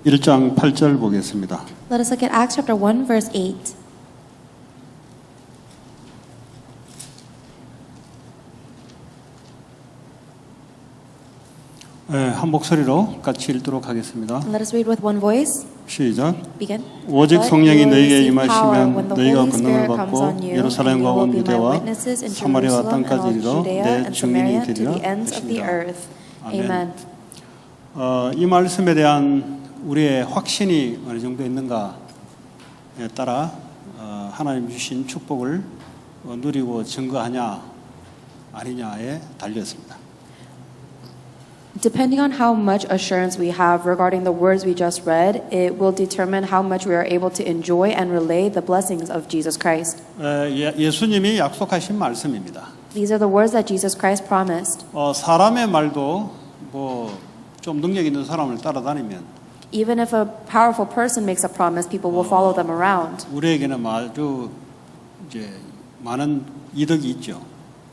1장 8절 보겠습니다. Let us look at Acts chapter 1, verse 8. 네, 한 목소리로 같이 읽도록 하겠습니다. And let us read with one voice. 시작. Begin. 오직 But 성령이 you will 너희에게 receive power when 임하시면 the 너희가 Holy 권능을 Spirit comes on 받고 you, and 예루살렘과 you will 온 be my 유대와 witnesses in 사마리아와 Jerusalem and 땅까지 all 이르러 Judea 내 and 증인이 Samaria to 되리라 the ends of the 하십니다. earth. 아멘. Amen. 이 말씀에 대한 우리의 확신이 어느 정도 있는가에 따라 하나님 주신 축복을 누리고 증거하냐 아니냐에 달렸습니다. Depending on how much assurance we have regarding the words we just read, it will determine how much we are able to enjoy and relay the blessings of Jesus Christ. 예수님이 약속하신 말씀입니다. These are the words that Jesus Christ promised. 사람의 말도 좀 능력 있는 사람을 따라다니면 Even if a powerful person makes a promise, people will follow them around. 우리에게는 아주 이제 많은 이득이 있죠.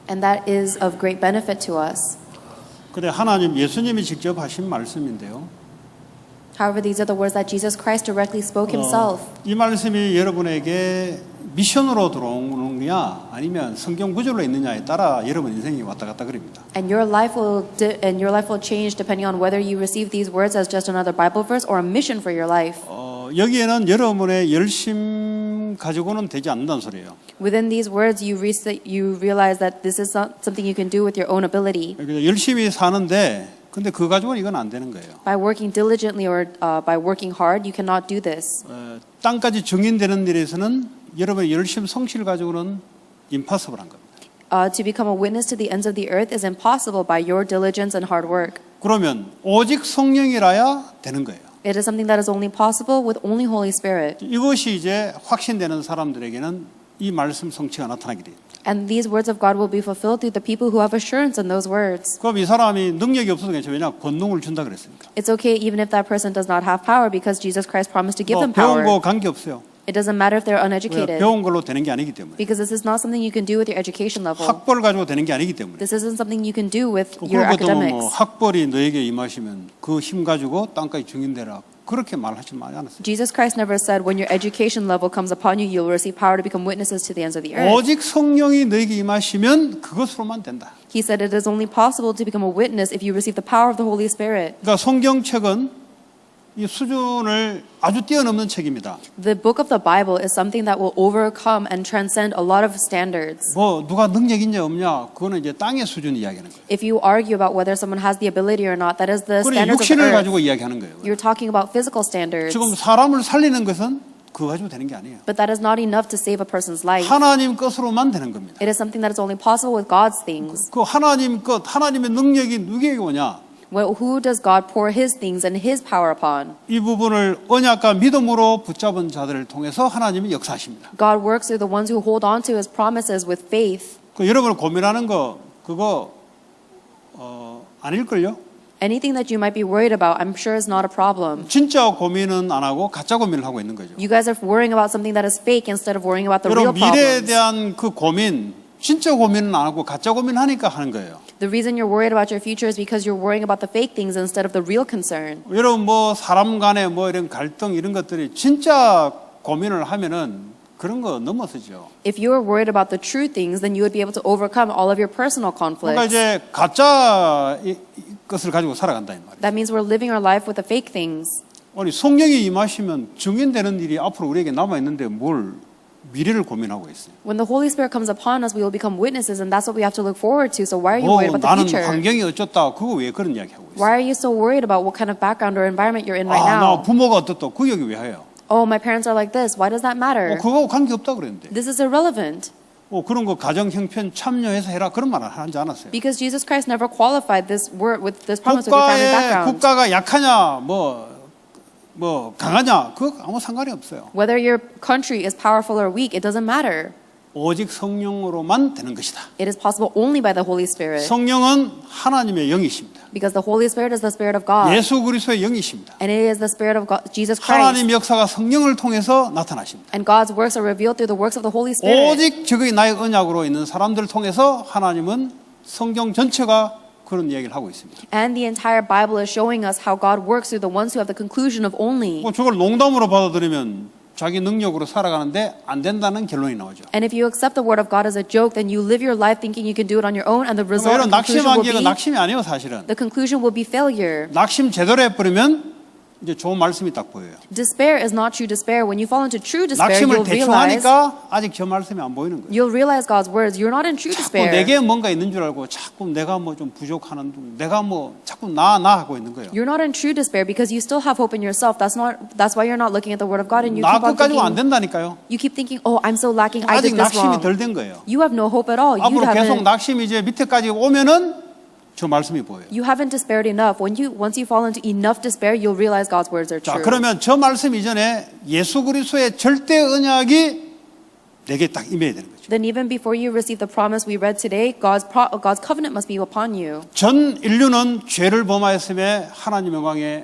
And that is of great benefit to us. 근데 예수님이 직접 하신 말씀인데요. However, these are the words that Jesus Christ directly spoke himself. 이 말씀이 여러분에게 미션으로 들어오느냐 아니면 성경 구절로 있느냐에 따라 여러분 인생이 왔다 갔다 그럽니다. And your life will change depending on whether you receive these words as just another Bible verse or a mission for your life. 여기에는 여러분의 열심 가지고는 되지 않는다는 소리예요. Within these words, you realize that this is not something you can do with your own ability. 열심히 사는데 근데 그거 가지고는 이건 안 되는 거예요. By working diligently or by working hard, you cannot do this. 땅까지 증인되는 일에서는 여러분의 열심 성취를 가지고는 impossible한 겁니다. To become a witness to the ends of the earth is impossible by your diligence and hard work. 그러면 오직 성령이라야 되는 거예요. It is something that is only possible with only Holy Spirit. 이것이 이제 확신되는 사람들에게는 이 말씀 성취가 나타나게 돼요. And these words of God will be fulfilled through the people who have assurance in those words. 그럼 이 사람이 능력이 없어도 괜찮아요. 왜냐? 권능을 준다 그랬으니까. It's okay even if that person does not have power because Jesus Christ promised to give them 배운 power. 거 관계없어요. It doesn't matter if they're uneducated 배운 걸로 되는 게 아니기 때문에. because this is not something you can do with your education level. 학벌 가지고 되는 게 아니기 때문에. This isn't something you can do with your 그것도 academics. 학벌이 너에게 임하시면 그 힘 가지고 땅까지 증인되라. 그렇게 말하지 않았어요. Jesus Christ never said when your education level comes upon you, you'll receive power to become witnesses to the ends of the earth. 오직 성령이 너에게 임하시면 그것으로만 된다. He said it is only possible to become a witness if you receive the power of the Holy Spirit. 그러니까 성경책은 이 수준을 아주 뛰어넘는 책입니다. The book of the Bible is something that will overcome and transcend a lot of standards. 누가 능력 있냐 없냐 그거는 이제 땅의 수준 이야기하는 거예요. If you argue about whether someone has the ability or not, that is the 그건 standards of 육신을 earth. 가지고 이야기하는 거예요. You're talking about physical standards. 지금 사람을 살리는 것은 그거 가지고 되는 게 아니에요. But that is not enough to save a person's life. 하나님 것으로만 되는 겁니다. It is something that is only possible with God's things. 그 하나님 것, 하나님의 능력이 누구에게 오냐? Well, who does God pour His things and His power upon? 이 부분을 언약과 믿음으로 붙잡은 자들을 통해서 하나님이 역사하십니다. God works through the ones who hold on to His promises with faith. 여러분 고민하는 거 그거 아닐걸요? Anything that you might be worried about, I'm sure is not a problem. 진짜 고민은 안 하고 가짜 고민을 하고 있는 거죠. You guys are worrying about something that is fake instead of worrying about the real 여러분 미래에 problems. 대한 그 고민, 진짜 고민은 안 하고 가짜 고민하니까 하는 거예요. The reason you're worried about your future is because you're worrying about the fake things instead of the real concern. 여러분 사람 간에 이런 갈등 이런 것들이 진짜 고민을 하면은 그런 거 넘어서죠. If you were worried about the true things, then you would be able to overcome all of your personal 그러니까 conflicts. 이제 가짜 것을 가지고 살아간다 이 말이에요. That means we're living our life with the fake things. 아니 성령이 임하시면 증인되는 일이 앞으로 우리에게 남아 있는데 뭘 미래를 고민하고 있어요. When the Holy Spirit comes upon us, we will become witnesses, and that's what we have to look forward to. So why are you worried about the 나는 future? 환경이 어쩌다 그거 왜 그런 이야기 하고 있어요? Why are you so worried about what kind of background or environment you're in right 나 now? 부모가 어떻다 그 얘기 왜 해요? Oh, my parents are like this. Why does that matter? 그거하고 관계 없다 그랬는데. This is irrelevant. 그런 거 가정 형편 참여해서 해라 그런 말을 하지 않았어요. Because Jesus Christ never qualified this word with this promise with your family background. 국가가 약하냐 강하냐 그거 아무 상관이 없어요. Whether your country is powerful or weak, it doesn't matter. 오직 성령으로만 되는 것이다. It is possible only by the Holy Spirit. 성령은 하나님의 영이십니다. Because the Holy Spirit is the Spirit of God. 예수 그리스도의 영이십니다. And it is the Spirit of God, Jesus Christ. 하나님 역사가 성령을 통해서 나타나십니다. And God's works are revealed through the works of the Holy Spirit. 오직 저기 나의 언약으로 있는 사람들을 통해서 하나님은 성경 전체가 그런 이야기를 하고 있습니다. And the entire Bible is showing us how God works through the ones who have the conclusion of only. 뭐 저걸 농담으로 받아들이면 자기 능력으로 살아가는데 안 된다는 결론이 나오죠. And if you accept the word of God as a joke, then you live your life thinking you can do it on your own, and the result 이런 and conclusion 낙심한 will 게 be 낙심이 아니에요, 사실은. failure. 낙심 제대로 해버리면 이제 좋은 말씀이 딱 보여요. Despair is not true despair. When you fall into true despair, 낙심을 you'll 대충 realize 하니까 아직 저 말씀이 안 보이는 거예요. God's words. You're not in true 자꾸 despair. 내게 뭔가 있는 줄 알고 자꾸 내가 뭐 좀 부족하는, 내가 뭐 자꾸 나 하고 있는 거예요. You're not in true despair because you still have hope in yourself. That's why you're not looking at the word of God, and you 나 keep on 것 가지고 안 thinking. 된다니까요. You keep thinking, oh, I'm so lacking. I 아직 did this 낙심이 wrong. 덜 된 거예요. You have no hope at all. 앞으로 계속 낙심이 이제 밑에까지 오면은 저 말씀이 보여요. You haven't despaired enough. Once you fall into enough despair, you'll realize God's words are 자, true. 그러면 저 말씀 이전에 예수 그리스도의 절대 언약이 내게 딱 임해야 되는 거죠. Then even before you receive the promise we read today, God's covenant must be upon you. 전 인류는 죄를 범하였음에 하나님 영광에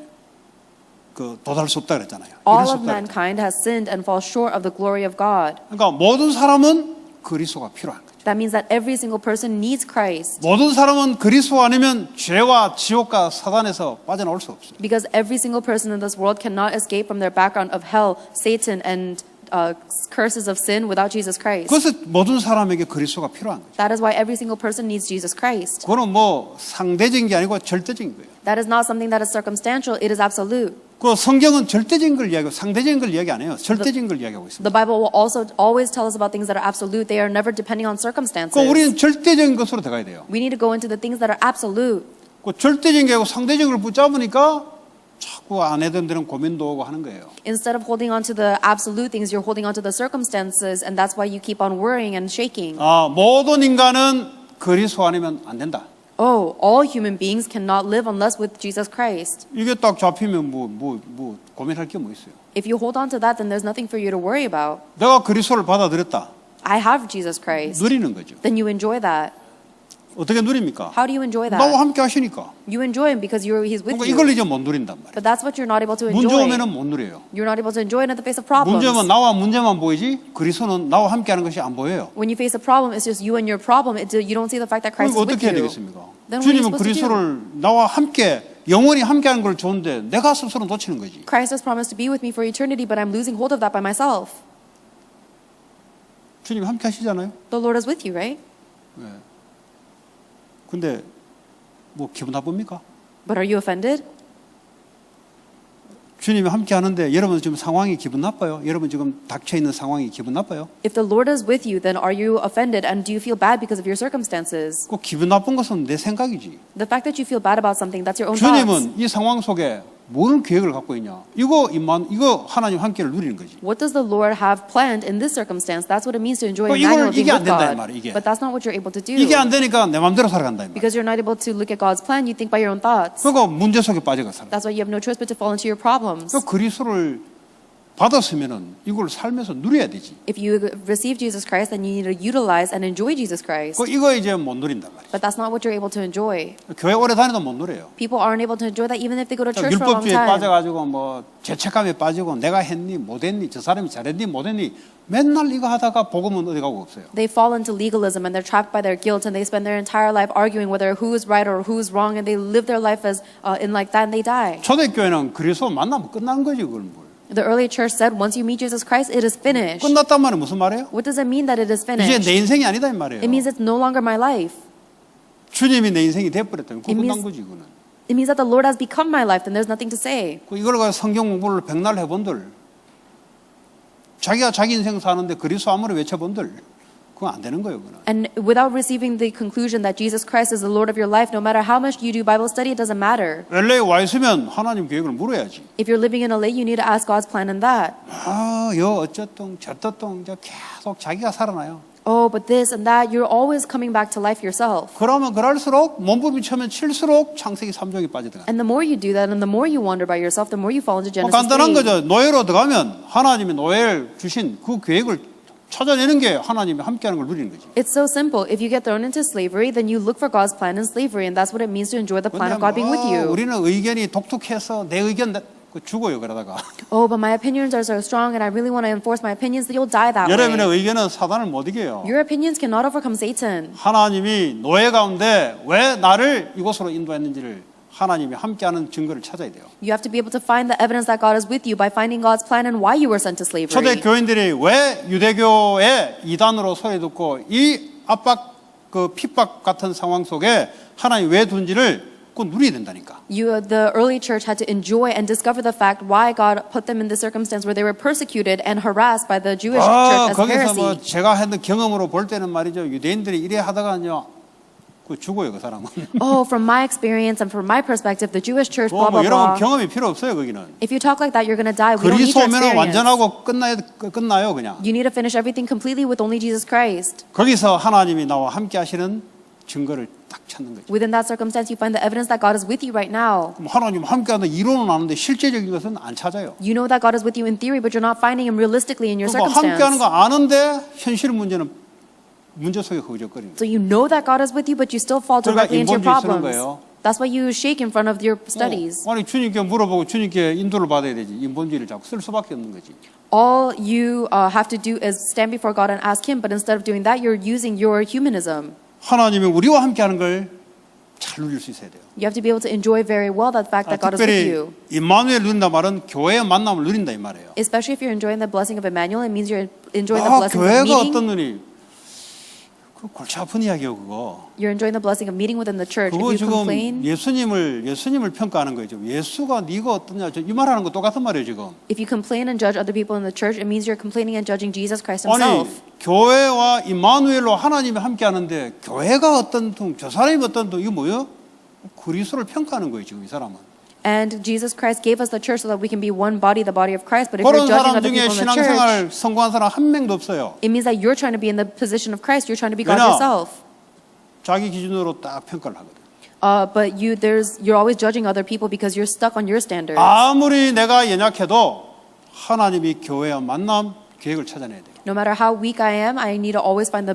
도달할 수 없다 그랬잖아요. 이룰 All 수 of 없다 그랬잖아요. mankind has sinned and falls short of the glory of God. 그러니까 모든 사람은 그리스도가 필요한 거죠. That means that every single person needs Christ. 모든 사람은 그리스도 아니면 죄와 지옥과 사단에서 빠져나올 수 없어요. Because every single person in this world cannot escape from their background of hell, Satan, and curses of sin without Jesus Christ. 그래서 모든 사람에게 그리스도가 필요한 거죠. That is why every single person needs Jesus Christ. 그거는 뭐 상대적인 게 아니고 절대적인 거예요. That is not something that is circumstantial, it is absolute. 그 성경은 절대적인 걸 이야기하고 상대적인 걸 이야기 안 해요. 절대적인 걸 이야기하고 있습니다. The Bible will also always tell us about things that are absolute. They are never depending on circumstances. 그 우리는 절대적인 것으로 들어가야 돼요. We need to go into the things that are absolute. 그 절대적인 게 아니고 상대적인 걸 붙잡으니까 자꾸 안 해던 데는 고민도 오고 하는 거예요. Instead of holding on to the absolute things, you're holding on to the circumstances, and that's why you keep on worrying and shaking. 모든 인간은 그리스도 아니면 안 된다. Oh, all human beings cannot live unless with Jesus Christ. 이게 딱 잡히면 뭐 고민할 게 뭐 있어요? If you hold on to that, then there's nothing for you to worry about. 내가 그리스도를 받아들였다. I have Jesus Christ. 누리는 거죠. Then you enjoy that. 어떻게 누립니까? How do you enjoy 나와 that? 함께 하시니까. You enjoy him because he's with 그러니까 이걸 you. 이제 못 누린단 말이에요. But that's what you're not able to 문제 enjoy. 오면은 못 누려요. You're not able to enjoy it in the face of problems. 문제면 나와 문제만 보이지 그리스도는 나와 함께 하는 것이 안 보여요. When you face a problem, it's just you and your problem. You don't see the fact that Christ 그럼 is with 어떻게 해야 you. 되겠습니까? Then what are you 주님은 supposed to do? 그리스도를 나와 함께 영원히 함께 하는 걸 좋은데 내가 스스로 놓치는 거지. Christ has promised to be with me for eternity, but I'm losing hold of that by myself. 주님 함께 하시잖아요. The Lord is with you, right? 근데 뭐 기분 나쁩니까? But are you offended? 주님이 함께 하는데 여러분 지금 상황이 기분 나빠요? 여러분 지금 닥쳐 있는 상황이 기분 나빠요? If the Lord is with you, then are you offended and do you feel bad because of your circumstances? 그 기분 나쁜 것은 내 생각이지. The fact that you feel bad about something, that's your own thoughts. 주님은 이 상황 속에 무슨 계획을 갖고 있냐? 이거 하나님 함께를 누리는 거지. What does the Lord have planned in this circumstance? That's what it means to enjoy 이걸 Emmanuel being 이게 안 with 된다, 이 God. 말이야, 이게. But that's not what you're able to do. 이게 안 되니까 내 마음대로 살아간다 이 말. Because you're not able to look at God's plan, you think by your own thoughts. 그러니까 문제 속에 빠져가 살아. That's why you have no choice but to fall into your problems. 그 그리스도를 받았으면은 이걸 살면서 누려야 되지. If you receive Jesus Christ, then you need to utilize and enjoy Jesus Christ. 그 이거 이제 못 누린단 말이야. But that's not what you're able to enjoy. 교회 오래 다녀도 못 누려요. People aren't able to enjoy that even if they go to church for a long 율법주의에 time. 빠져가지고 뭐 죄책감에 빠지고 내가 했니 못했니 저 사람이 잘했니 못했니 맨날 이거 하다가 복음은 어디 가고 없어요. They fall into legalism and they're trapped by their guilt and they spend their entire life arguing whether who is right or who's wrong and they live their life as in like that and they die. 초대교회는 그리스도 만나면 끝난 거지 그걸 뭘. The early church said once you meet Jesus Christ, it is finished. 끝났단 말은 무슨 말이에요? What does it mean that it is 이제 finished? 내 인생이 아니다 이 말이에요. It means it's no longer my life. 주님이 내 인생이 돼버렸다면 그거 It 끝난 means- 거지 이거는. It means that the Lord has become my life, then there's nothing to say. 이걸 가지고 성경 공부를 백날 해본들 자기가 자기 인생 사는데 그리스도 아무리 외쳐본들 그건 안 되는 거예요 그건. And without receiving the conclusion that Jesus Christ is the Lord of your life, no matter how much you do Bible study, it doesn't matter. LA에 와 있으면 하나님 계획을 물어야지. If you're living in LA, you need to ask God's plan in that. 여 어쩌똥 저떠똥 계속 자기가 살아나요. Oh, but this and that, you're always coming back to life yourself. 그러면 그럴수록 몸부림 치면 칠수록 창세기 3장에 빠져들어가. And the more you do that and the more you wander by yourself, the more you fall into Genesis 간단한 3. 거죠. 노예로 들어가면 하나님이 노예를 주신 그 계획을 찾아내는 게 하나님이 함께하는 걸 누리는 거지. It's so simple. If you get thrown into slavery, then you look for God's plan in slavery, and that's what it means to enjoy the plan of God being with you. 우리는 의견이 독특해서 내 의견 그 죽어요 그러다가. Oh, but my opinions are so strong and I really want to enforce my opinions, that you'll die that 여러분의 way. 의견은 사단을 못 이겨요. Your opinions cannot overcome Satan. 하나님이 노예 가운데 왜 나를 이곳으로 인도했는지를 하나님이 함께하는 증거를 찾아야 돼요. You have to be able to find the evidence that God is with you by finding God's plan and why you were sent to slavery. 초대 교인들이 왜 유대교의 이단으로 소리 듣고 이 압박 그 핍박 같은 상황 속에 하나님 왜 둔지를 꼭 누려야 된다니까. The early church had to enjoy and discover the fact why God put them in the circumstance where they were persecuted and harassed by the Jewish church as 거기서 heresy. 뭐 제가 했던 경험으로 볼 때는 말이죠. 유대인들이 이래 하다가요. 그 죽어요 그 사람은. Oh, from my experience and from my perspective, the Jewish church, blah, 뭐 blah, 여러분 blah. 경험이 필요 없어요 거기는. If you talk like that, you're going to die. We don't need 그리스도 your 오면은 experience. 완전하고 끝나요 그냥. You need to finish everything completely with only Jesus Christ. 거기서 하나님이 나와 함께 하시는 증거를 딱 찾는 거죠. Within that circumstance, you find the evidence that God is with you right now. 하나님 함께하는 이론은 아는데 실제적인 것은 안 찾아요. You know that God is with you in theory, but you're not finding Him realistically in your 그러니까 함께하는 circumstance. 거 아는데 현실 문제는 문제 속에 허우적거리는 거예요. So you know that God is with you, but you still fall 그러니까 directly into your 인본주의 쓰는 problems. 거예요. That's why you shake in front of your studies. 아니 주님께 물어보고 주님께 인도를 받아야 되지. 인본주의를 자꾸 쓸 수밖에 없는 거지. All you have to do is stand before God and ask Him, but instead of doing that, you're using your humanism. 하나님이 우리와 함께하는 걸 잘 누릴 수 있어야 돼요. You have to be able to enjoy very well the fact that God is with 특별히 you. 임마누엘 누린다 말은 교회의 만남을 누린다 이 말이에요. Especially if you're enjoying the blessing of Emmanuel, it means you're enjoying the 아, blessing of 교회가 meeting. 어떤 눈이 그 골치 아픈 이야기요 그거. You're enjoying the blessing of meeting within the church. If 그거 you 지금 complain, 예수님을 평가하는 거죠. 예수가 네가 어떠냐 이 말하는 거 똑같은 말이에요 지금. if you complain and judge other people in the church, it means you're complaining and judging Jesus Christ 아니 Himself. 교회와 임마누엘로 하나님이 함께하는데 교회가 어떤 둥, 저 사람이 어떤 둥 이거 뭐요? 그리스도를 평가하는 거예요 지금 이 사람은. And Jesus Christ gave us the church so that we can be one body, the body of Christ. But if you're 그런 judging 사람 other 중에 people in the church, 신앙생활 성공한 사람 한 명도 없어요. it means that you're trying to be in the position of Christ. You're trying to be God 왜냐? yourself. 자기 기준으로 딱 평가를 하거든. But you're always judging other people because you're stuck on your standards. 아무리 내가 연약해도 하나님이 교회와 만남 계획을 찾아내야 돼요. No matter how weak I am, I need to always find the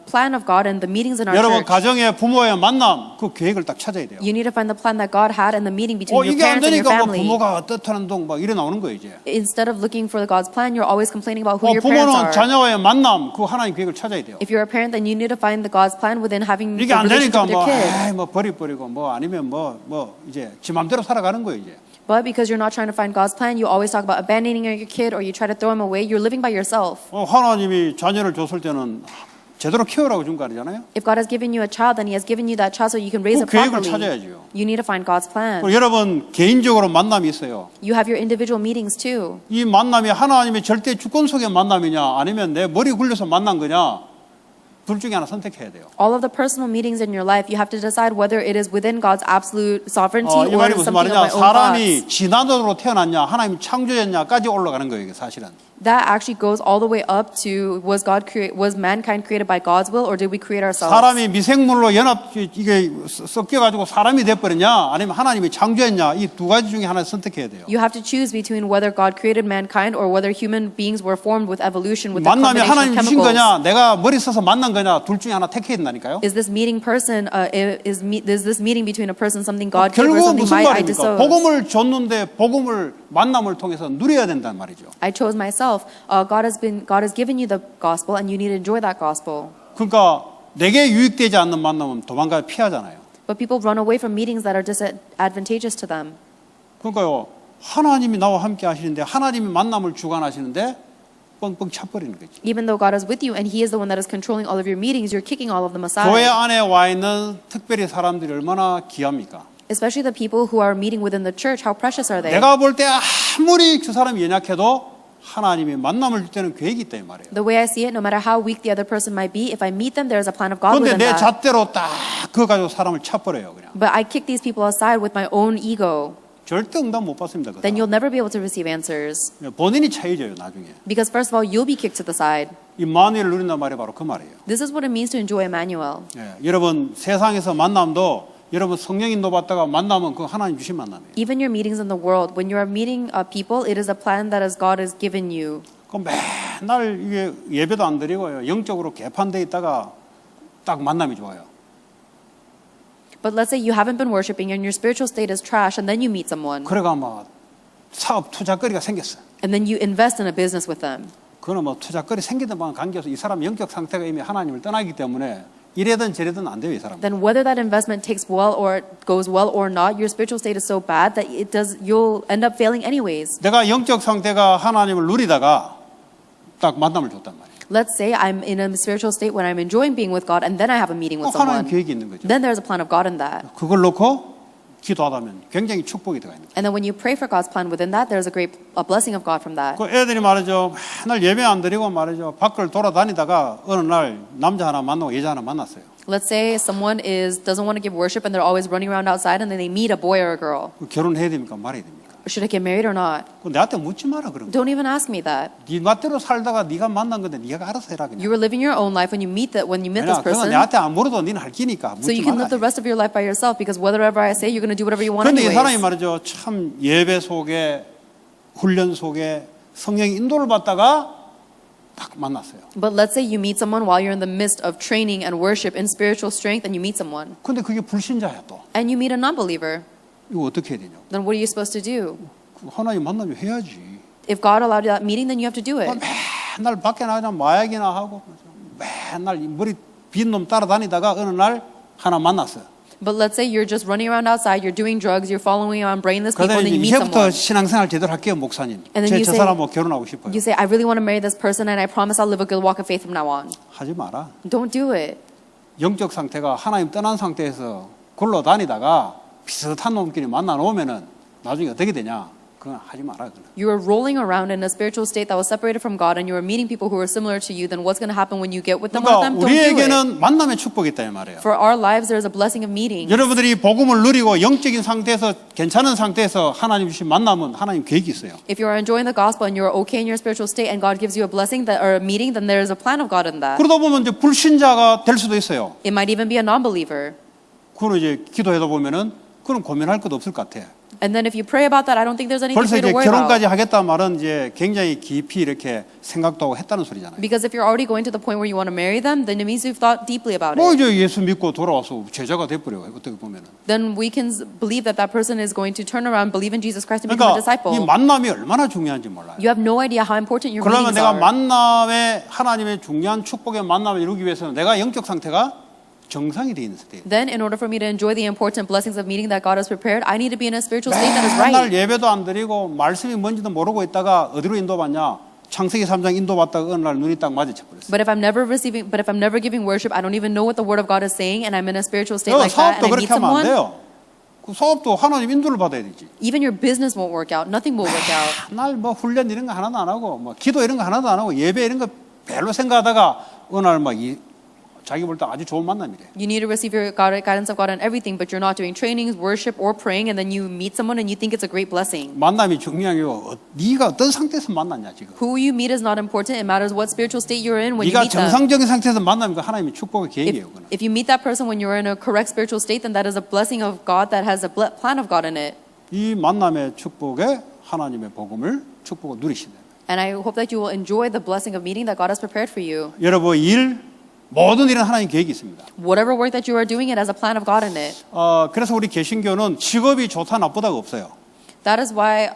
plan of God and the meetings in our 여러분 church. 가정의 부모의 만남 그 계획을 딱 찾아야 돼요. You need to find the plan that God had and the meeting between your 이게 안 parents and your 되니까 뭐 family. 부모가 어떻다는 둥 막 이래 나오는 거예요 이제. Instead of looking for God's plan, you're always complaining about who your parents 부모는 are. 자녀와의 만남 그 하나님 계획을 찾아야 돼요. If you're a parent, then you need to find the God's plan within having the 이게 안 되니까 relationship with your kid. 뭐 버리고 뭐 아니면 뭐 이제 지 맘대로 살아가는 거예요 이제. But because you're not trying to find God's plan, you always talk about abandoning your kid or you try to throw him away. You're living by yourself. 하나님이 자녀를 줬을 때는 제대로 키우라고 준 거 아니잖아요. If God has given you a child, then He has given you that child so you can raise 그 it 계획을 properly. 찾아야죠. You need to find God's plan. 그리고 여러분 개인적으로 만남이 있어요. You have your individual meetings too. 이 만남이 하나님의 절대 주권 속의 만남이냐 아니면 내 머리 굴려서 만난 거냐 둘 중에 하나 선택해야 돼요. All of the personal meetings in your life, you have to decide whether it is within God's absolute sovereignty 이 or 말이 is 무슨 something 말이냐 of my own thoughts. 사람이 지난으로 태어났냐 하나님 창조였냐까지 올라가는 거예요 이게 사실은. That actually goes all the way up to was mankind created by God's will or did we create ourselves? 사람이 미생물로 이게 섞여가지고 사람이 돼버렸냐 아니면 하나님이 창조했냐 이 두 가지 중에 하나 선택해야 돼요. You have to choose between whether God created mankind or whether human beings were formed with evolution with the 만남이 combination 하나님 of 주신 chemicals. 거냐 내가 머리 써서 만난 거냐 둘 중에 하나 택해야 된다니까요. Is this meeting is this meeting between a person something God gave or 결국은 something 무슨 I 말입니까? disown? 복음을 줬는데 복음을 만남을 통해서 누려야 된다는 말이죠. I chose myself. God has given you the gospel and you need to enjoy that gospel. 그러니까 내게 유익되지 않는 만남은 도망가 피하잖아요. But people run away from meetings that are disadvantageous to them. 그러니까요 하나님이 나와 함께 하시는데 하나님이 만남을 주관하시는데 뻥뻥 차버리는 거지. Even though God is with you and He is the one that is controlling all of your meetings, you're kicking all of them aside. 교회 안에 와 있는 특별히 사람들이 얼마나 귀합니까? Especially the people who are meeting within the church, how precious are they? 내가 볼 때 아무리 그 사람이 연약해도 하나님이 만남을 줄 때는 계획이 있다 이 말이에요. The way I see it, no matter how weak the other person might be, if I meet them, there is a plan of God 그런데 within 내 that. 잣대로 딱 그거 가지고 사람을 차버려요 그냥. But I kick these people aside with my own ego. 절대 응답 못 받습니다. 그 Then 사람. you'll never be able to receive answers. 본인이 차이져요 나중에. Because first of all, you'll be kicked to the side. 임마누엘을 누린단 말이 바로 그 말이에요. This is what it means to enjoy Emmanuel. 여러분 세상에서 만남도 여러분 성령 인도 받다가 만나면 그 하나님 주신 만남이에요. Even your meetings in the world, when you are meeting people, it is a plan that God has given you. 그 맨날 이게 예배도 안 드리고요. 영적으로 개판돼 있다가 딱 만남이 좋아요. But let's say you haven't been worshiping and your spiritual state is trash and then you meet someone. 그래가 막 사업 투자거리가 생겼어. And then you invest in a business with them. 그거는 뭐 투자거리 생기든 만 관계없어. 이 사람 영적 상태가 이미 하나님을 떠나기 때문에 이래든 저래든 안 돼요, 이 사람. Then whether that investment takes well or goes well or not, your spiritual state is so bad that you'll end up failing anyways. 내가 영적 상태가 하나님을 누리다가 딱 만남을 줬단 말이에요. Let's say I'm in a spiritual state when I'm enjoying being with God, and then I have a meeting with 하나님 someone. 계획이 있는 거죠. Then there's a plan of God in that. 그걸 놓고 기도하다면 굉장히 축복이 들어가 있는 거예요. And then when you pray for God's plan within that, there's a blessing of God from that. 그 애들이 말이죠. 맨날 예배 안 드리고 말이죠. 밖을 돌아다니다가 어느 날 남자 하나 만나고 여자 하나 만났어요. Let's say someone doesn't want to give worship and they're always running around outside, and then they meet a boy or a girl. 결혼해야 됩니까? 말해야 됩니까? Should I get married or not? 그 내한테 묻지 마라 그런 거. Don't even ask me that. 네 맛대로 살다가 네가 만난 건데 네가 알아서 해라 그냥. You were living your own life when you meet this 그건 person. 내한테 안 물어도 니는 할 끼니까 So 묻지 you can 마라. live the rest of your life by yourself, because whatever I say, you're going to do whatever you want 그런데 이 사람이 anyways. 말이죠. 참 예배 속에 훈련 속에 성령의 인도를 받다가 딱 만났어요. But let's say you meet someone while you're in the midst of training and worship in spiritual strength, and you meet someone, 근데 그게 불신자야 또. and you meet a non-believer. 이거 어떻게 해야 되냐? Then what are you supposed to do? 하나님 만나면 해야지. If God allowed you that meeting, then you have to do it. 맨날 밖에 나가자 마약이나 하고 맨날 머리 빈 놈 따라다니다가 어느 날 하나 만났어요. But let's say you're just running around outside, you're doing drugs, you're following around brainless people, 그러다 and then you meet 이제부터 someone. 신앙생활 제대로 할게요 목사님. And then you 저 say- 사람하고 결혼하고 싶어요. You say, I really want to marry this person, and I promise I'll live a good walk of faith from now on. 하지 마라. Don't do it. 영적 상태가 하나님 떠난 상태에서 굴러다니다가 비슷한 놈끼리 만나 놓으면은 나중에 어떻게 되냐? 그건 하지 마라. 그건. You are rolling around in a spiritual state that was separated from God, and you are meeting people who are similar to you. Then what's going to happen when you get with them? 그러니까 Don't do it. 우리에게는 만남의 축복이 있다 이 말이에요. For our lives, there is a blessing of meeting. 여러분들이 복음을 누리고 영적인 상태에서 괜찮은 상태에서 하나님 주신 만남은 하나님 계획이 있어요. If you are enjoying the gospel and you're okay in your spiritual state, and God gives you a blessing that or a meeting, then there is a plan of God in that. 그러다 보면 이제 불신자가 될 수도 있어요. It might even be a non-believer. 그거는 이제 기도하다 보면은 그런 고민할 것도 없을 것 같아. And then if you pray about that, I don't think there's anything 벌써 for you 이제 to worry about. 결혼까지 하겠다 말은 이제 굉장히 깊이 이렇게 생각도 하고 했다는 소리잖아요. Because if you're already going to the point where you want to marry them, then it means you've thought deeply about 뭐 it. 이제 예수 믿고 돌아와서 제자가 돼버려 어떻게 보면은. Then we can believe that that person is going to turn around, believe in Jesus Christ, and become a 그러니까 disciple. 이 만남이 얼마나 중요한지 몰라요. You have no idea how important your 그러면 meetings 내가 are. 만남의 하나님의 중요한 축복의 만남을 이루기 위해서는 내가 영적 상태가 정상이 돼 있는 상태. Then, in order for me to enjoy the important blessings of meeting that God has prepared, I need to be in a spiritual state that is 맨날 right. 예배도 안 드리고 말씀이 뭔지도 모르고 있다가 어디로 인도받냐? 창세기 3장 인도받다가 어느 날 눈이 딱 마주쳐 버렸어요. But if I'm never giving worship, I don't even know what the Word of God is saying, and I'm in a spiritual state like that, 사업도 and I 그렇게 meet 하면 안 someone, 돼요. 그 사업도 하나님 인도를 받아야 되지. even your business won't work out. Nothing will work out. 날 뭐 훈련 이런 거 하나도 안 하고 뭐 기도 이런 거 하나도 안 하고 예배 이런 거 별로 생각하다가 어느 날 막 자기 볼 때 아주 좋은 만남이래. You need to receive your guidance of God on everything, but you're not doing trainings, worship, or praying, and then you meet someone and you think it's a great blessing. 만남이 중요한 게 네가 어떤 상태에서 만났냐 지금. Who you meet is not important. It matters what spiritual state you're in when you 네가 meet them. 정상적인 상태에서 만나면 하나님의 축복의 계획이에요. 그건. If you meet that person when you're in a correct spiritual state, then that is a blessing of God that has a plan of God in it. 이 만남의 축복에 하나님의 복음을 축복을 누리시다. And I hope that you will enjoy the blessing of meeting that God has prepared for you. 여러분 모든 일은 하나님 계획이 있습니다. Whatever work that you are doing, it has a plan of God in it. 그래서 우리 개신교는 직업이 좋다 나쁘다가 없어요. That is why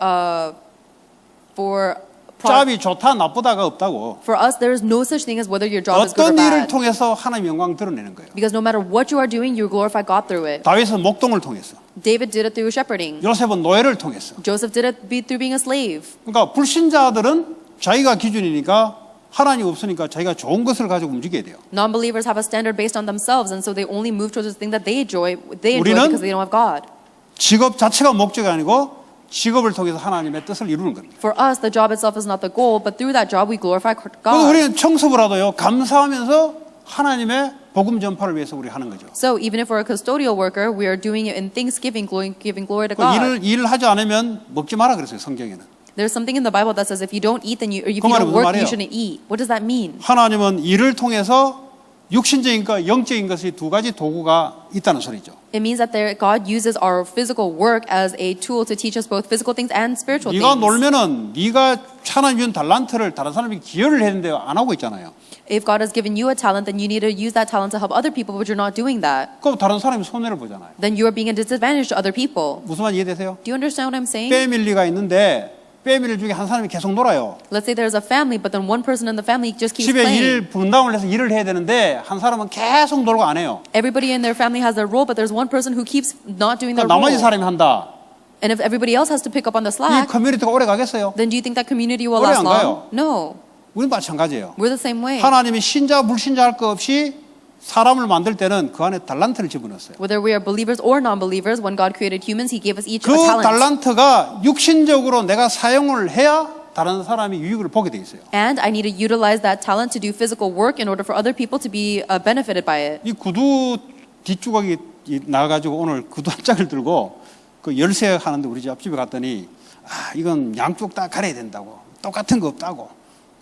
for 짭이 좋다 나쁘다가 없다고. us, there is no such thing as whether your job is good or 어떤 일을 bad. 통해서 하나님 영광 드러내는 거예요. Because no matter what you are doing, you glorify God through it. 다윗은 목동을 통해서, David did it through shepherding. 요셉은 노예를 통해서. Joseph did it through being a slave. 그러니까 불신자들은 자기가 기준이니까 하나님 없으니까 자기가 좋은 것을 가지고 움직여야 돼요. Non-believers have a standard based on themselves, and so they only move towards the thing that they enjoy 우리는 because they don't have God. 직업 자체가 목적이 아니고 직업을 통해서 하나님의 뜻을 이루는 겁니다. For us, the job itself is not the goal, but through that job we glorify 그래서 God. 우리는 청소부라도요 감사하면서 하나님의 복음 전파를 위해서 우리 하는 거죠. So even if we're a custodial worker, we are doing it in thanksgiving, giving glory to God. 일을 하지 않으면 먹지 마라 그랬어요 성경에는. There's something in the Bible that says if you don't eat, then or if 그 you 말은 don't 무슨 work, 말이에요? you shouldn't eat. What does that mean? 하나님은 일을 통해서 육신적인 것, 영적인 것이 두 가지 도구가 있다는 소리죠. It means that God uses our physical work as a tool to teach us both physical things and spiritual 네가 things. 놀면은 네가 하나님 준 달란트를 다른 사람에게 기여를 해야 되는데 안 하고 있잖아요. If God has given you a talent, then you need to use that talent to help other people, but you're not doing that. 그럼 다른 사람이 손해를 보잖아요. Then you are being a disadvantage to other people. 무슨 말 이해되세요? Do you understand what I'm saying? 패밀리가 있는데 패밀리 중에 한 사람이 계속 놀아요. Let's say there's a family, but then one person in the family just keeps 집에 playing. 일 분담을 해서 일을 해야 되는데 한 사람은 계속 놀고 안 해요. Everybody in their family has their role, but there's one person who keeps not doing their 그러니까 나머지 role. 사람이 한다. And if everybody else has to pick up on the 이 slack, 커뮤니티가 오래 가겠어요? then do you think that community will 오래 last 안 가요. long? No. 우리는 마찬가지예요. We're the same way. 하나님이 신자 불신자 할 거 없이 사람을 만들 때는 그 안에 달란트를 집어넣었어요. Whether we are believers or non-believers, when God created humans, He gave us each 그 a talent. 달란트가 육신적으로 내가 사용을 해야 다른 사람이 유익을 보게 돼 있어요. And I need to utilize that talent to do physical work in order for other people to be benefited by it. 이 구두 뒷주걱이 나가지고 오늘 구두 한 짝을 들고 그 열쇠 하는데 우리 집 앞집에 갔더니 아 이건 양쪽 다 가려야 된다고 똑같은 거 없다고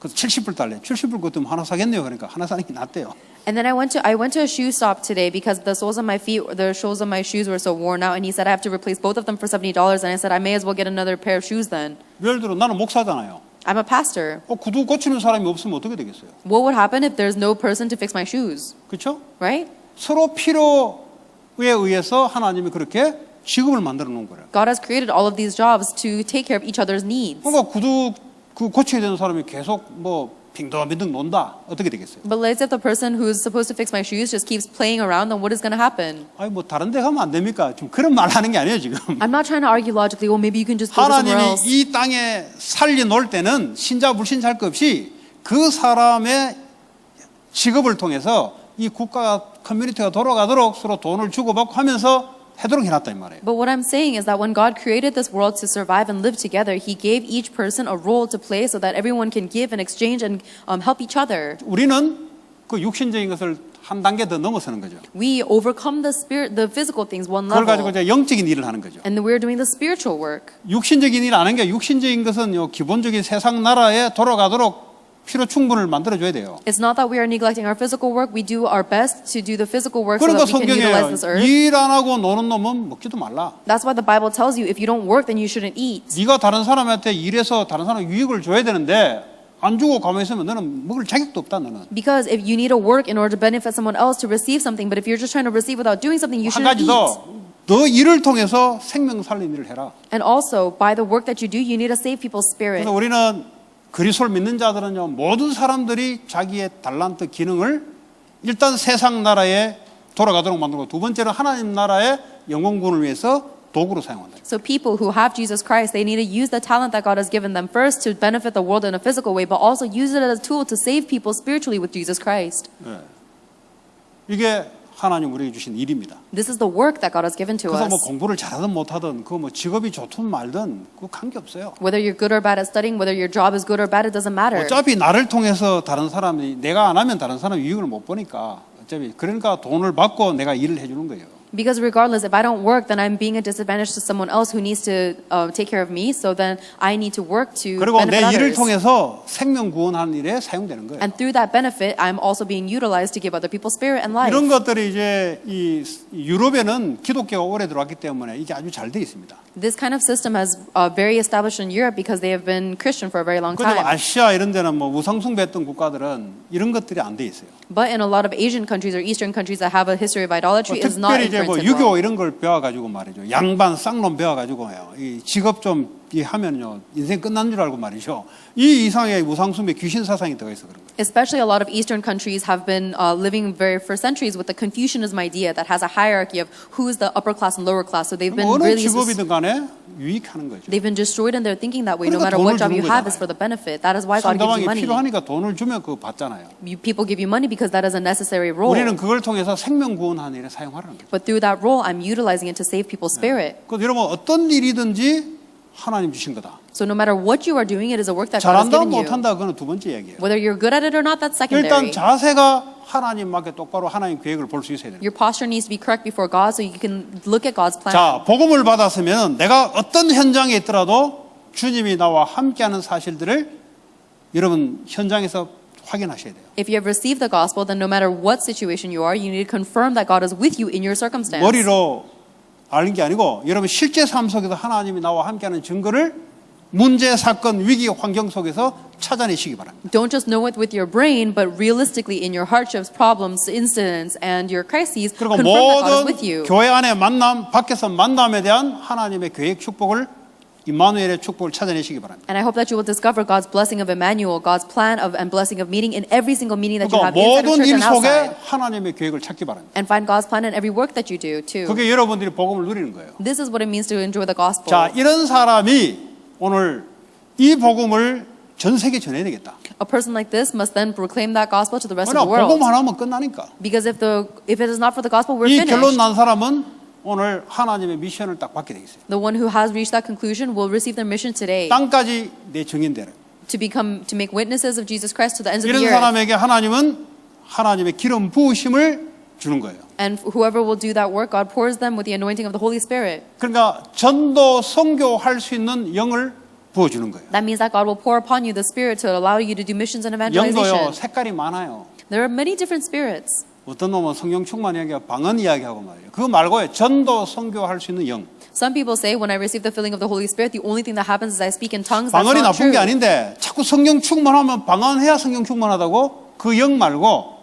그래서 70불 달래 70불 그것도 하나 사겠네요. 그러니까 하나 사는 게 낫대요. And then I went to a shoe shop today because the soles of my feet, the soles of my shoes were so worn out, and he said I have to replace both of them for $70. And I said I may as well get another pair of shoes then. 예를 들어 나는 목사잖아요. I'm a pastor. 구두 고치는 사람이 없으면 어떻게 되겠어요? What would happen if there's no person to fix my shoes? 그렇죠? Right? 서로 필요에 의해서 하나님이 그렇게 직업을 만들어 놓은 거예요. God has created all of these jobs to take care of each other's needs. 그러니까 구두 그 고쳐야 되는 사람이 계속 뭐 빙동빙동 논다 어떻게 되겠어요? But let's say if the person who's supposed to fix my shoes just keeps playing around, then what is going to happen? 아니 뭐 다른 데 가면 안 됩니까? 지금 그런 말 하는 게 아니에요 지금. I'm not trying to argue logically. Well, maybe you can just go to somewhere 하나님이 else. 이 땅에 살려놓을 때는 신자 불신자 할 것 없이 그 사람의 직업을 통해서 이 국가가 커뮤니티가 돌아가도록 서로 돈을 주고받고 하면서 하도록 해놨다 이 말이에요. But what I'm saying is that when God created this world to survive and live together, He gave each person a role to play so that everyone can give and exchange and help each other. 우리는 그 육신적인 것을 한 단계 더 넘어서는 거죠. We overcome the physical things one 그걸 가지고 level, 이제 영적인 일을 하는 거죠. and then we're doing the spiritual work. 육신적인 일 안 하는 게 육신적인 것은 요 기본적인 세상 나라에 돌아가도록 필요 충분을 만들어줘야 돼요. It's not that we are neglecting our physical work. We do our best to do the physical work so 그러니까 that we can utilize this 성경에 earth. 일 안 하고 노는 놈은 먹지도 말라. That's why the Bible tells you if you don't work, then you shouldn't eat. 네가 다른 사람한테 일해서 다른 사람 유익을 줘야 되는데 안 주고 가만히 있으면 너는 먹을 자격도 없다 너는. Because if you need to work in order to benefit someone else to receive something, but if you're just trying to receive without doing something, you 한 shouldn't 가지 eat. 더 일을 통해서 생명 살리는 일을 해라. And also, by the work that you do, you need to save people's spirit. 그래서 우리는 그리스도를 믿는 자들은요 모든 사람들이 자기의 달란트 기능을 일단 세상 나라에 돌아가도록 만들고 두 번째로 하나님 나라의 영혼군을 위해서 도구로 사용한다. So people who have Jesus Christ, they need to use the talent that God has given them first to benefit the world in a physical way, but also use it as a tool to save people spiritually with Jesus Christ. 이게 하나님 우리에게 주신 일입니다. This is the work that God has given to 그래서 us. 뭐 공부를 잘하든 못하든 그 뭐 직업이 좋든 말든 그거 관계 없어요. Whether you're good or bad at studying, whether your job is good or bad, it doesn't matter. 어차피 나를 통해서 다른 사람이 내가 안 하면 다른 사람이 유익을 못 보니까 어차피 그러니까 돈을 받고 내가 일을 해주는 거예요. Because regardless, if I don't work, then I'm being a disadvantage to someone else who needs to take care of me. So then I need to work to 그리고 내 benefit 일을 others. 통해서 생명 구원하는 일에 사용되는 거예요. And through that benefit, I'm also being utilized to give other people spirit and life. 이런 것들이 이제 이 유럽에는 기독교가 오래 들어왔기 때문에 이게 아주 잘 돼 있습니다. This kind of system has very established in Europe because they have been Christian for a very long 그런데 time. 아시아 이런 데는 뭐 우상숭배했던 국가들은 이런 것들이 안 돼 있어요. But in a lot of Asian countries or Eastern countries that have a history of idolatry, is not 특별히 이제 뭐 imprinted well. 유교 이런 걸 배워가지고 말이죠. 양반 쌍놈 배워가지고요. 이 직업 좀 하면요 인생 끝난 줄 알고 말이죠. 이 이상의 우상숭배 귀신 사상이 들어가 있어 그런 거예요. Especially a lot of Eastern countries have been living for centuries with the Confucianism idea that has a hierarchy of who's the upper class and lower class. So they've been 어느 really 직업이든 간에 유익하는 거죠. they've been destroyed in their thinking that way. No 그러니까 matter what 돈을 job you 주는 have 거잖아요. is for the benefit. That is why God gives 상대방이 you money. 필요하니까 돈을 주면 그거 받잖아요. People give you money because that is a necessary role. 우리는 그걸 통해서 생명 구원하는 일에 사용하라는 거죠. But through that role, I'm utilizing it to save people's spirit. 그래서 여러분 어떤 일이든지 하나님 주신 거다. So no matter what you are doing, it is a work that God has 잘한다 given you. 못한다 그건 두 번째 얘기예요. Whether you're good at it or not, that's 일단 secondary. 자세가 하나님께 똑바로 하나님 계획을 볼 수 있어야 돼요. Your posture needs to be correct before God so you can look at God's plan. 자, 복음을 받았으면 내가 어떤 현장에 있더라도 주님이 나와 함께하는 사실들을 여러분 현장에서 확인하셔야 돼요. If you have received the gospel, then no matter what situation you are, you need to confirm that God is with you in your circumstance. 머리로 아는 게 아니고 여러분 실제 삶 속에서 하나님이 나와 함께하는 증거를 문제, 사건, 위기, 환경 속에서 찾아내시기 바랍니다. Don't just know it with your brain, but realistically in your hardships, problems, incidents, and your crises, 그리고 confirm that God is with 모든 you. 교회 안에 만남, 밖에서 만남에 대한 하나님의 계획 축복을 임마누엘의 축복을 찾아내시기 바랍니다. And I hope that you will discover God's blessing of Emmanuel, God's plan of and blessing of meeting in every single meeting that you 그러니까 have inside of 모든 church 일 and 속에 outside. 하나님의 계획을 찾기 바랍니다. And find God's plan in every work that you do, too. 그게 여러분들이 복음을 누리는 거예요. This is what it means to enjoy the gospel. 자, 이런 사람이 오늘 이 복음을 전 세계에 전해야 되겠다. A person like this must then proclaim that gospel to the rest of 그러나 the world. 복음 하나면 끝나니까. Because if it is not for the gospel, we're 이 결론 finished. 난 사람은 오늘 하나님의 미션을 딱 받게 돼 있어요. The one who has reached that conclusion will receive their mission today 땅까지 내 증인되라. to make witnesses of Jesus Christ to the ends of 이런 the earth. 사람에게 하나님은 하나님의 기름 부으심을 주는 거예요. And whoever will do that work, God pours them with the anointing of the Holy Spirit. 그러니까 전도 선교할 수 있는 영을 부어주는 거예요. That means that God will pour upon you the Spirit to allow you to do missions and 영도요 evangelization. 색깔이 많아요. There are many different spirits. 어떤 놈은 성령 충만 이야기하고 방언 이야기하고 말이에요. 그거 말고요 전도 선교할 수 있는 영. Some people say when I receive the filling of the Holy Spirit, the only thing that happens is I speak in tongues. That's 방언이 not 나쁜 true. 게 아닌데 자꾸 성령 충만하면 방언해야 성령 충만하다고 그 영 말고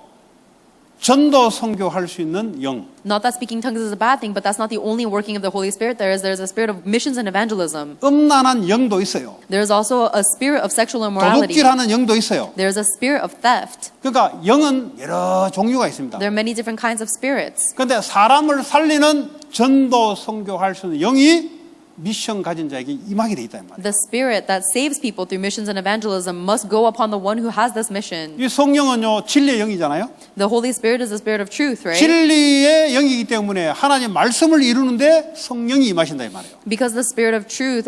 전도 선교할 수 있는 영. Not that speaking tongues is a bad thing, but that's not the only working of the Holy Spirit. There's a spirit of missions and evangelism. 음란한 영도 있어요. There's also a spirit of sexual immorality. 도둑질하는 영도 있어요. There's a spirit of theft. 그러니까 영은 여러 종류가 있습니다. There are many different kinds of spirits. 그런데 사람을 살리는 전도 선교할 수 있는 영이 미션 가진 자에게 임하게 돼 있다 이 말이에요. The spirit that saves people through missions and evangelism must go upon the one who has this mission. 이 성령은요 진리의 영이잖아요. The Holy Spirit is the spirit of truth, right? 진리의 영이기 때문에 하나님 말씀을 이루는데 성령이 임하신다 이 말이에요. Because the spirit of truth,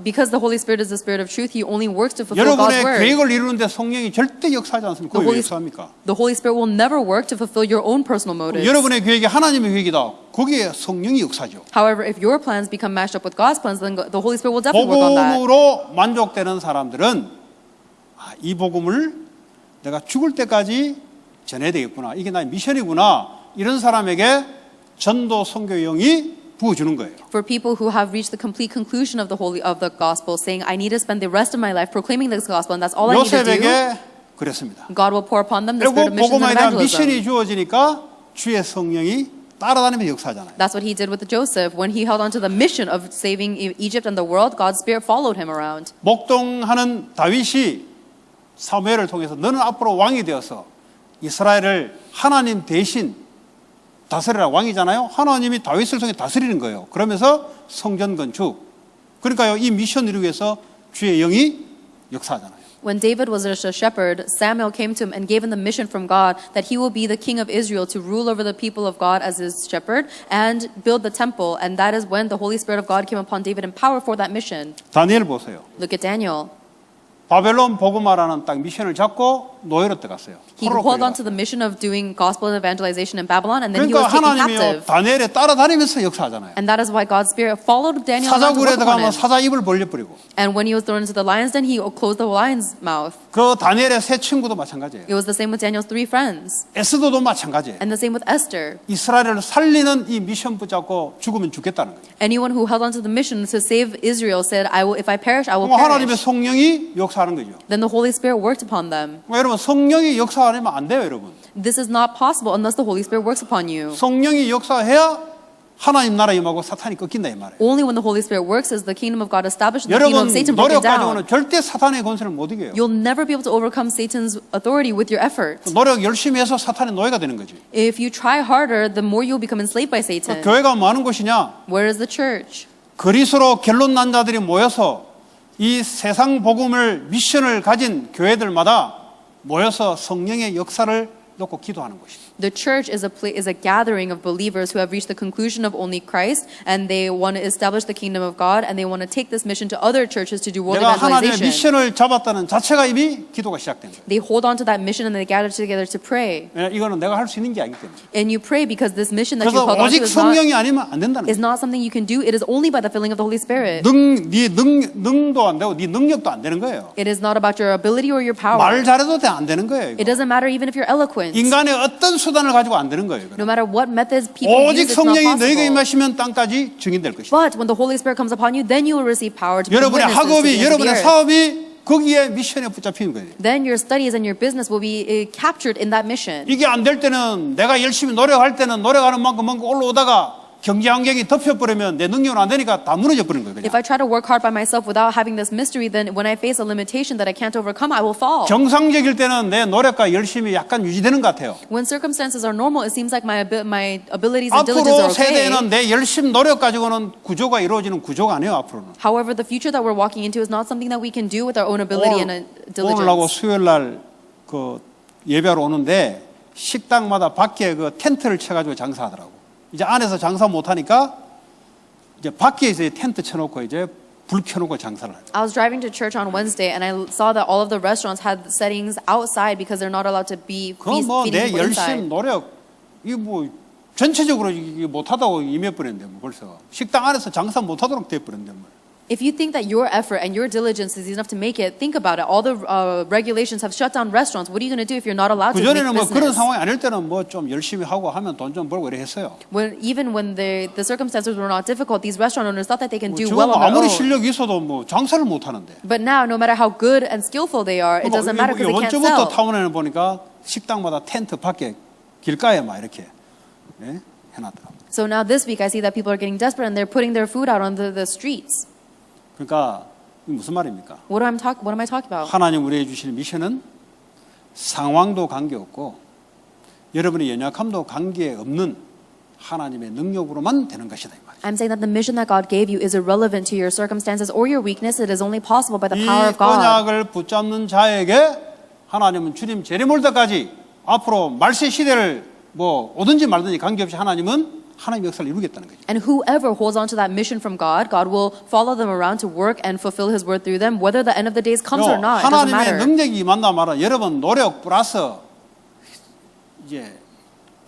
because the Holy Spirit is the spirit of truth, He only works to fulfill God's 여러분의 word. 계획을 이루는데 성령이 절대 역사하지 않습니다. 그거 왜 역사합니까? The Holy Spirit will never work to fulfill your own personal motives. 여러분의 계획이 하나님의 계획이다. 거기에 성령이 역사죠. However, if your plans become mashed up with God's plans, then the Holy Spirit will definitely work on that. 복음으로 만족되는 사람들은 이 복음을 내가 죽을 때까지 전해야 되겠구나. 이게 나의 미션이구나. 이런 사람에게 전도 선교 영이 부어주는 거예요. For people who have reached the complete conclusion of the gospel, saying, "I need to spend the rest of my life proclaiming this gospel, and that's all I need to do," 요셉에게 그랬습니다. God will pour upon them the 그리고 spirit of missions 복음에 and 대한 evangelism. 미션이 주어지니까 주의 성령이 따라다니면서 역사하잖아요. That's what He did with Joseph when he held on to the mission of saving Egypt and the world. God's spirit followed him around. 목동하는 다윗이 사무엘을 통해서 너는 앞으로 왕이 되어서 이스라엘을 하나님 대신 다스리라 왕이잖아요. 하나님이 다윗을 통해 다스리는 거예요. 그러면서 성전 건축. 그러니까요 이 미션을 이루기 위해서 주의 영이 역사하잖아요. When David was a shepherd, Samuel came to him and gave him the mission from God that he will be the king of Israel to rule over the people of God as his shepherd and build the temple. And that is when the Holy Spirit of God came upon David in power for that mission. 다니엘 보세요. Look at Daniel. 바벨론 복음화라는 딱 미션을 잡고 노예로 들어갔어요. He held on to the mission of doing gospel evangelization in Babylon, and then he 그러니까 was taken 하나님이요 captive. 다니엘에 따라다니면서 역사하잖아요. And that is why God's Spirit followed Daniel around to 사자굴에 work upon 들어가면 him. 사자 입을 벌려버리고 And when he was thrown into the lion's den, he closed the lion's mouth. 그 다니엘의 세 친구도 마찬가지예요. It was the same with Daniel's 3 friends, 에스더도 마찬가지예요. and the same with Esther. 이스라엘을 살리는 이 미션 붙잡고 죽으면 죽겠다는 거예요. Anyone who held on to the mission to save Israel said, if I perish, I will 그럼 하나님의 perish. 성령이 역사하는 거죠. Then the Holy Spirit worked upon them. 여러분 성령이 역사하면 안 돼요, 여러분. This is not possible unless the Holy Spirit works upon you. 성령이 역사해야 하나님 나라 임하고 사탄이 꺾인다 이 말이에요. Only when the Holy Spirit works is the kingdom of God established and the kingdom 여러분 of Satan broken 노력 down. 가지고는 절대 사탄의 권세를 못 이겨요. You'll never be able to overcome Satan's authority with your effort. 노력 열심히 해서 사탄의 노예가 되는 거지. If you try harder, the more you'll become enslaved by Satan. 교회가 뭐 하는 곳이냐? Where is the church? 그리스로 결론 난 자들이 모여서 이 세상 복음을 미션을 가진 교회들마다 모여서 성령의 역사를 놓고 기도하는 것이다. The church is a gathering of believers who have reached the conclusion of only Christ, and they want to establish the kingdom of God, and they want to take this mission to other churches to do world 내가 하나님의 evangelization. 미션을 잡았다는 자체가 이미 기도가 시작된 거예요. They hold on to that mission and they gather together to pray. 이거는 내가 할 수 있는 게 아니기 때문에. And you pray because this mission that you 그래서 hold on to 오직 성령이 아니면 안 된다는 is 거예요. not something you can do. It is only by the filling of the Holy Spirit. 네 능도 안 되고 네 능력도 안 되는 거예요. It is not about your ability or your power. 말 잘해도 안 되는 거예요. It 이거. doesn't matter even if you're eloquent. 인간의 어떤 수단을 가지고 안 되는 거예요. 이거는. No matter what methods people 오직 use, it's not 성령이 너에게 possible. 임하시면 땅까지 증인될 것이다. But when the Holy Spirit comes upon you, then you will receive power to be 여러분의 witnesses to the 학업이 ends of the 여러분의 earth. 사업이 거기에 미션에 붙잡히는 거예요. Then your studies and your business will be captured in that mission. 이게 안 될 때는 내가 열심히 노력할 때는 노력하는 만큼 올라오다가 경제 환경이 덮여버리면 내 능력은 안 되니까 다 무너져 버리는 거예요. If 그냥. I try to work hard by myself without having this mystery, then when I face a limitation that I can't overcome, I will fall. 정상적일 때는 내 노력과 열심이 약간 유지되는 것 같아요. When circumstances are normal, it seems like my abilities and diligence 앞으로 are okay. 세대에는 내 열심 노력 가지고는 구조가 이루어지는 구조가 아니에요. 앞으로는. However, the future that we're walking into is not something that we can do with our own ability and 오늘하고 diligence. 수요일 날그 예배하러 오는데 식당마다 밖에 그 텐트를 쳐가지고 장사하더라고. 이제 안에서 장사 못하니까 이제 밖에서 텐트 쳐놓고 이제 불 켜놓고 장사를 해요. I was driving to church on Wednesday and I saw that all of the restaurants had settings outside because they're not allowed to be 그건 뭐 feeding 내 people 열심 inside. 노력 이거 뭐 전체적으로 이게 못하다고 임해버렸는데 뭐 벌써 식당 안에서 장사 못하도록 돼버렸는데 뭐. If you think that your effort and your diligence is enough to make it, think about it. All the regulations have shut down restaurants. What are you going to do if you're not allowed to make 그전에는 뭐 그런 business? 상황이 아닐 때는 뭐 좀 열심히 하고 하면 돈 좀 벌고 이래 했어요. Even when the circumstances were not difficult, these restaurant owners thought that they can do 지금 well on their 아무리 own. 실력이 있어도 뭐 장사를 못 하는데. But now, no matter how good and skillful they are, it doesn't matter because they 이번 can't 주부터 sell. 타운에는 보니까 식당마다 텐트 밖에 길가에 막 이렇게 예? 해놨더라고. So now this week, I see that people are getting desperate and they're putting their food out on the streets. 그러니까 이게 무슨 말입니까? What am I talking about? 하나님 우리에게 주시는 미션은 상황도 관계없고 여러분의 연약함도 관계없는 하나님의 능력으로만 되는 것이다 이 말이에요. I'm saying that the mission that God gave you is irrelevant to your circumstances or your weakness. It is only possible by the 이 power of God. 언약을 붙잡는 자에게 하나님은 주님 재림올 때까지 앞으로 말세 시대를 뭐 오든지 말든지 관계없이 하나님은 하나님의 역사를 이루겠다는 거죠. And whoever holds on to that mission from God, God will follow them around to work and fulfill His word through them, whether the end of the days comes or not. It doesn't 하나님의 matter. 능력이 임한다 말은 여러분 노력 플러스 이제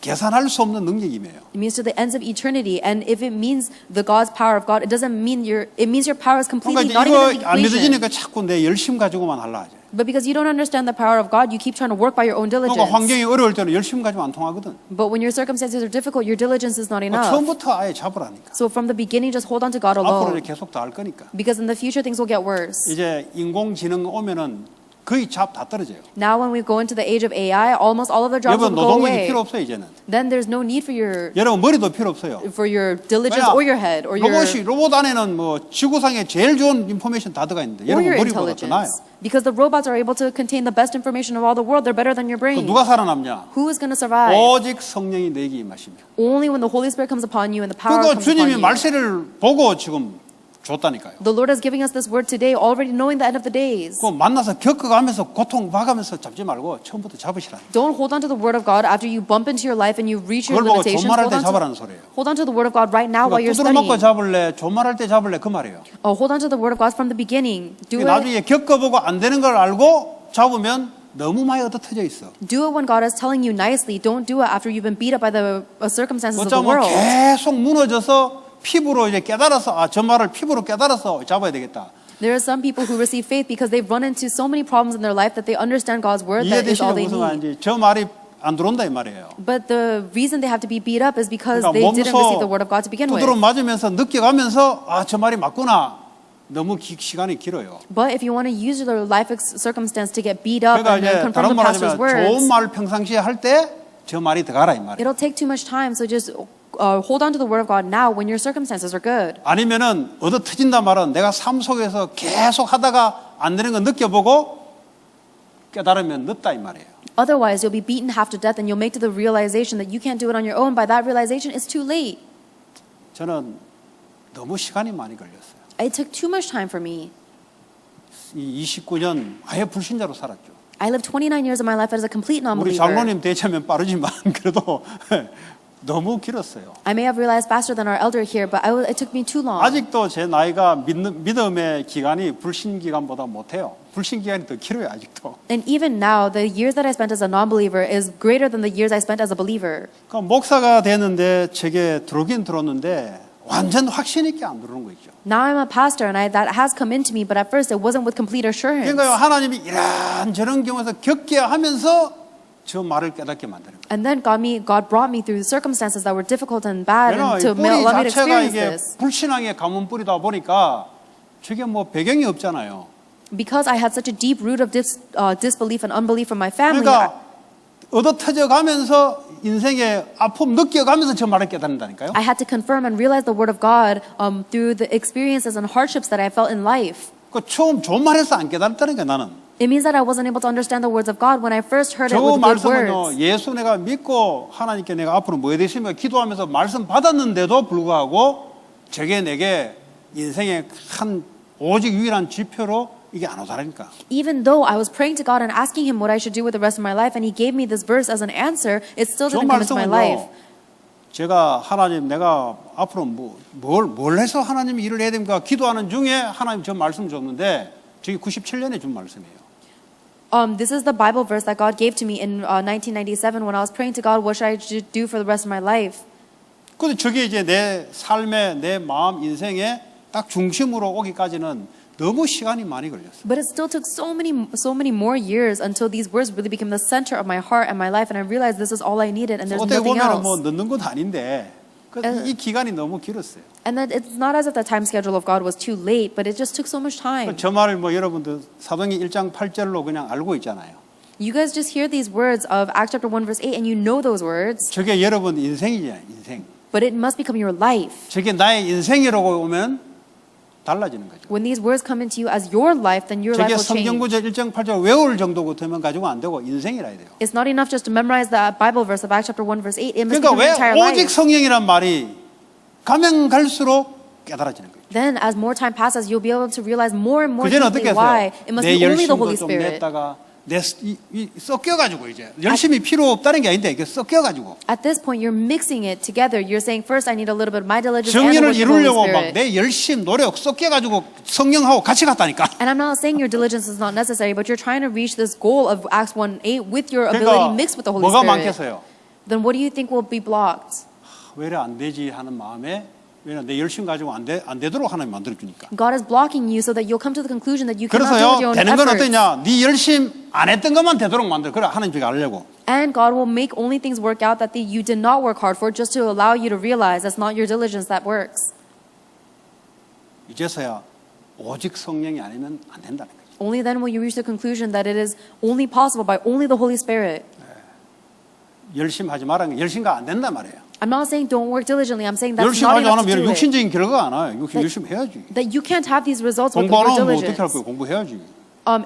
계산할 수 없는 능력이에요. It means to the ends of eternity. And if it means the God's power of God, it doesn't mean it means your power is completely 그러니까 not even in 이거 the 안 equation. 믿어지니까 자꾸 내 열심 가지고만 하려 하죠. But because you don't understand the power of God, you keep trying to work by your own 그러니까 diligence. 환경이 어려울 때는 열심 가지고 안 통하거든. But when your circumstances are difficult, your diligence is not enough. 처음부터 아예 잡으라니까. So from the beginning, just hold on to God 앞으로 alone. 이제 계속 더 할 거니까. Because in the future, things will get worse. 이제 인공지능 오면은 거의 잡 다 떨어져요. Now when we go into the age of AI, almost all of the jobs will 여러분 go 노동력이 away. 필요 없어요 이제는. Then there's no need for your 여러분 머리도 필요 없어요. diligence or your head or your 로봇 안에는 뭐 지구상에 제일 좋은 인포메이션 다 들어가 있는데 or 여러분 your 머리보다 더 나아요. intelligence. Because the robots are able to contain the best information of all the world. They're better than your 그 brain. 누가 살아남냐? Who is going to survive? 오직 성령이 내게 임하시며. Only when the Holy Spirit comes upon you and the power 그거 comes upon 주님이 you. 말세를 보고 지금 줬다니까요. The Lord is giving us this word today, already knowing the end of the days. 그 만나서 겪어가면서 고통 봐가면서 잡지 말고 처음부터 잡으시라. Don't hold on to the word of God after you bump into your life and you reach your 그걸 보고 limitations. 존말할 때 잡으라는 소리예요. Hold on to the word of God right now while you're 두드러 맞고 studying. 잡을래, 존말할 때 잡을래 그 말이에요. Hold on to the word of God from the beginning. Do 나중에 겪어보고 안 되는 걸 알고 잡으면 너무 많이 얻어터져 있어. it when God is telling you nicely. Don't do it after you've been beat up by the circumstances of the 어쩌면 world. 계속 무너져서 피부로 이제 깨달아서 저 말을 피부로 깨달아서 잡아야 되겠다. There are some people who receive faith because they've run into so many problems in their life that they understand God's word that is all 이해되시죠? they 무슨 need. 말인지 저 말이 안 들어온다 이 말이에요. But the reason they have to be beat up is because 그러니까 they didn't receive the word 몸소 of God to begin with. 두드러 맞으면서 느껴가면서 저 말이 맞구나. 너무 시간이 길어요. But if you want to use your life circumstance to get beat up 그러니까 and then 이제 confirm 다른 the 말 pastor's 하자면 좋은 words, 말을 평상시에 할 때 저 말이 들어가라 이 말이에요. it'll take too much time. So just hold on to the word of God now when your circumstances are good. 아니면은 얻어 터진단 말은 내가 삶 속에서 계속 하다가 안 되는 거 느껴보고 깨달으면 늦다 이 말이에요. Otherwise, you'll be beaten half to death and you'll make to the realization that you can't do it on your own. By that realization, it's too late. 저는 너무 시간이 많이 걸렸어요. It took too much time for me. 이 29년 아예 불신자로 살았죠. I lived 29 years of my life as a complete 우리 non-believer. 장로님 대체면 빠르지만 그래도 너무 길었어요. I may have realized faster than our elder here, but it took me too long. 아직도 제 나이가 믿음의 기간이 불신 기간보다 못해요. 불신 기간이 더 길어요 아직도. And even now, the years that I spent as a non-believer is greater than the years I spent as a believer. 그 목사가 되는데 제게 들어오긴 들었는데 완전 확신 있게 안 들어오는 거 있죠. Now I'm a pastor, and that has come into me, but at first it wasn't with complete assurance. 그러니까 하나님이 이런저런 경우에서 겪게 하면서 저 말을 깨닫게 만드는 거예요. And then God brought me through circumstances that were difficult and bad, and to 뿌리 allow me to 자체가 experience 이게 this. 불신앙의 가문 뿌리다 보니까 저게 뭐 배경이 없잖아요. Because I had such a deep root of disbelief and unbelief from my family, 그러니까 얻어 터져가면서 인생의 아픔 느껴가면서 저 말을 깨닫는다니까요. I had to confirm and realize the word of God through the experiences and hardships that I felt in life. 그 처음 좋은 말해서 안 깨닫다니까 나는. It means that I wasn't able to understand the words of God when I first heard it 저 with good 말씀은요, words. 예수 내가 믿고 하나님께 내가 앞으로 뭐 해야 되시며 기도하면서 말씀 받았는데도 불구하고 저게 내게 인생의 한 오직 유일한 지표로 이게 안 오더라니까. Even though I was praying to God and asking Him what I should do with the rest of my life, and He gave me this verse as an answer, it still 저 didn't come into my life. 말씀은요, 제가 하나님 내가 앞으로 뭘 해서 하나님이 일을 해야 됩니까? 기도하는 중에 하나님 저 말씀 줬는데 저게 97년에 준 말씀이에요. This is the Bible verse that God gave to me in 1997 when I was praying to God, what should I do for the rest of my life? 근데 저게 이제 내 삶의 내 마음 인생의 딱 중심으로 오기까지는 너무 시간이 많이 걸렸어요. But it still took so many more years until these words really became the center of my heart and my life, and I realized this is all I needed, and there's 어떻게 nothing 보면 뭐 else. 늦는 건 아닌데 이 기간이 너무 길었어요. And that it's not as if the time schedule of God was too late, but it just took so much time. 저 말을 뭐 여러분들 사도행전 1장 8절로 그냥 알고 있잖아요. You guys just hear these words of Acts chapter 1 verse 8, and you know those words, 저게 여러분 인생이잖아요. 인생. but it must become your life. 저게 나의 인생이라고 오면 달라지는 거죠. When these words come into you as your life, then your life 저게 will change. 성경구절 1장 8절 외울 정도 같으면 가지고 안 되고 인생이라 해야 돼요. It's not enough just to memorize the Bible verse of Acts chapter 1 verse 8. It must 그러니까 become your 왜 entire 오직 life. 성령이란 말이 가면 갈수록 깨달아지는 거예요. Then as more time passes, you'll be able to realize more and more 그전에 deeply 어떻게 why 했어요? it must 내 be only the 열심도 Holy 좀 Spirit. 냈다가 섞여가지고 이제 열심히 필요 없다는 게 아닌데 이게 섞여가지고 At this point, you're mixing it together. You're saying first I need a little bit of my diligence and the 정의를 worship of the Holy 이루려고 막 Spirit. 내 열심 노력 섞여가지고 성령하고 같이 갔다니까. And I'm not saying your diligence is not necessary, but you're trying to reach this goal of Acts 1:8 with your ability 그러니까 mixed with the Holy 뭐가 Spirit. 많겠어요? Then what do you think will be blocked? 왜 이래 안 되지 하는 마음에 왜냐 내 열심 가지고 안 되도록 하나님 만들어 주니까. God is blocking you so that you'll come to the conclusion that you cannot do it with 그래서요 your own 되는 건 efforts. 어떠냐? 네 열심 안 했던 것만 되도록 만들어. 그래 하나님 저기 알려고. And God will make only things work out that you did not work hard for, just to allow you to realize that's not your diligence that works. 이제서야 오직 성령이 아니면 안 된다는 거죠. Only then will you reach the conclusion that it is only possible by only the Holy Spirit. 열심 하지 말라는 게 열심가 안 된단 말이에요. I'm not saying don't work diligently. I'm saying that's 열심 not 하지 enough to 않으면 do it. 육신적인 결과가 안 와요. 열심히 해야지. That you can't have these results with 공부 안 your 하면 뭐 어떻게 할 diligence. 거예요? 공부해야지.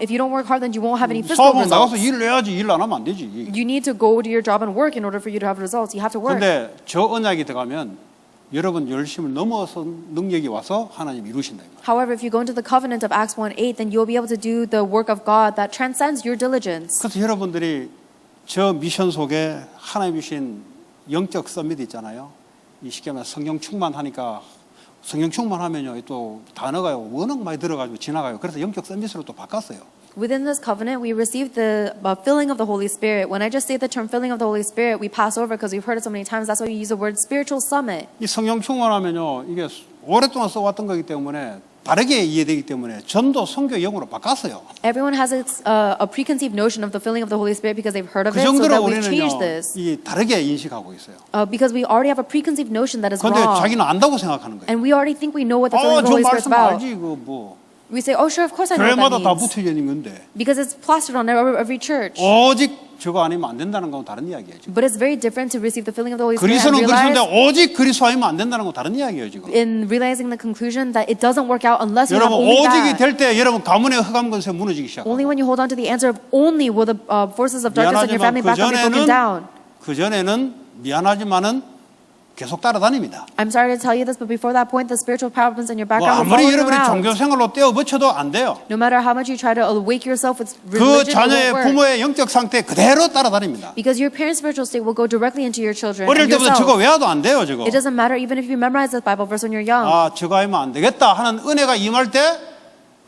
If you don't work hard, then you won't have any physical 사업은 나가서 results. 일을 해야지. 일 안 하면 안 되지. You need to go to your job and work in order for you to have results. You have to work. 근데 저 언약이 들어가면 여러분 열심을 넘어서 능력이 와서 하나님 이루신다. 이 말이에요. However, if you go into the covenant of Acts 1:8, then you'll be able to do the work of God that transcends your diligence. 그래서 여러분들이 저 미션 속에 하나님 주신 영적 서밋 있잖아요. 이 쉽게 말해 성령 충만하니까 성령 충만하면요 또 단어가 워낙 많이 들어가지고 지나가요. 그래서 영적 서밋으로 또 바꿨어요. Within this covenant, we receive the filling of the Holy Spirit. When I just say the term filling of the Holy Spirit, we pass over because we've heard it so many times. That's why we use the word spiritual summit. 이 성령 충만하면요 이게 오랫동안 써왔던 거기 때문에 다르게 이해되기 때문에 전도 선교 영어로 바꿨어요. Everyone has a preconceived notion of the filling of the Holy Spirit because they've heard of 그 it, so 정도로 that we've 우리는요 changed this. 이 다르게 인식하고 있어요. Because we already have a preconceived notion that is 그런데 wrong. 자기는 안다고 생각하는 거예요. And we already think we know what the filling of the 저 Holy Spirit's 말씀 about. 알지 그 뭐 We say, oh, sure, of course I know what 교회마다 다 that means. 붙어져 있는 건데 Because it's plastered on every church. 오직 저거 아니면 안 된다는 건 다른 이야기예요. 지금. But it's very different to receive the filling of the Holy Spirit and 그리스도는 그리스도인데 realize 오직 그리스도 아니면 안 된다는 건 다른 이야기예요 지금. in realizing the conclusion that it doesn't work out unless you have 여러분 only 오직이 that. 될 때 여러분 가문의 흑암 권세 무너지기 시작하고 Only when you hold on to the answer of only will the forces of darkness in your 미안하지만 family background be broken down. 그 전에는 미안하지만은 계속 따라다닙니다. I'm sorry to tell you this, but before that point, the spiritual problems in your 뭐 background will 아무리 follow you 여러분이 종교 around. 생활로 떼어 붙여도 안 돼요. No matter how much you try to awake yourself with 그 religion, it 자녀의 won't work. 부모의 영적 상태 그대로 따라다닙니다. Because your parents' spiritual state will go directly into your children 어릴 and 때부터 저거 yourself. 외워도 안 돼요, 저거. It doesn't matter even if you memorize this Bible verse when you're young. 아, 저거 하면 안 되겠다 하는 은혜가 임할 때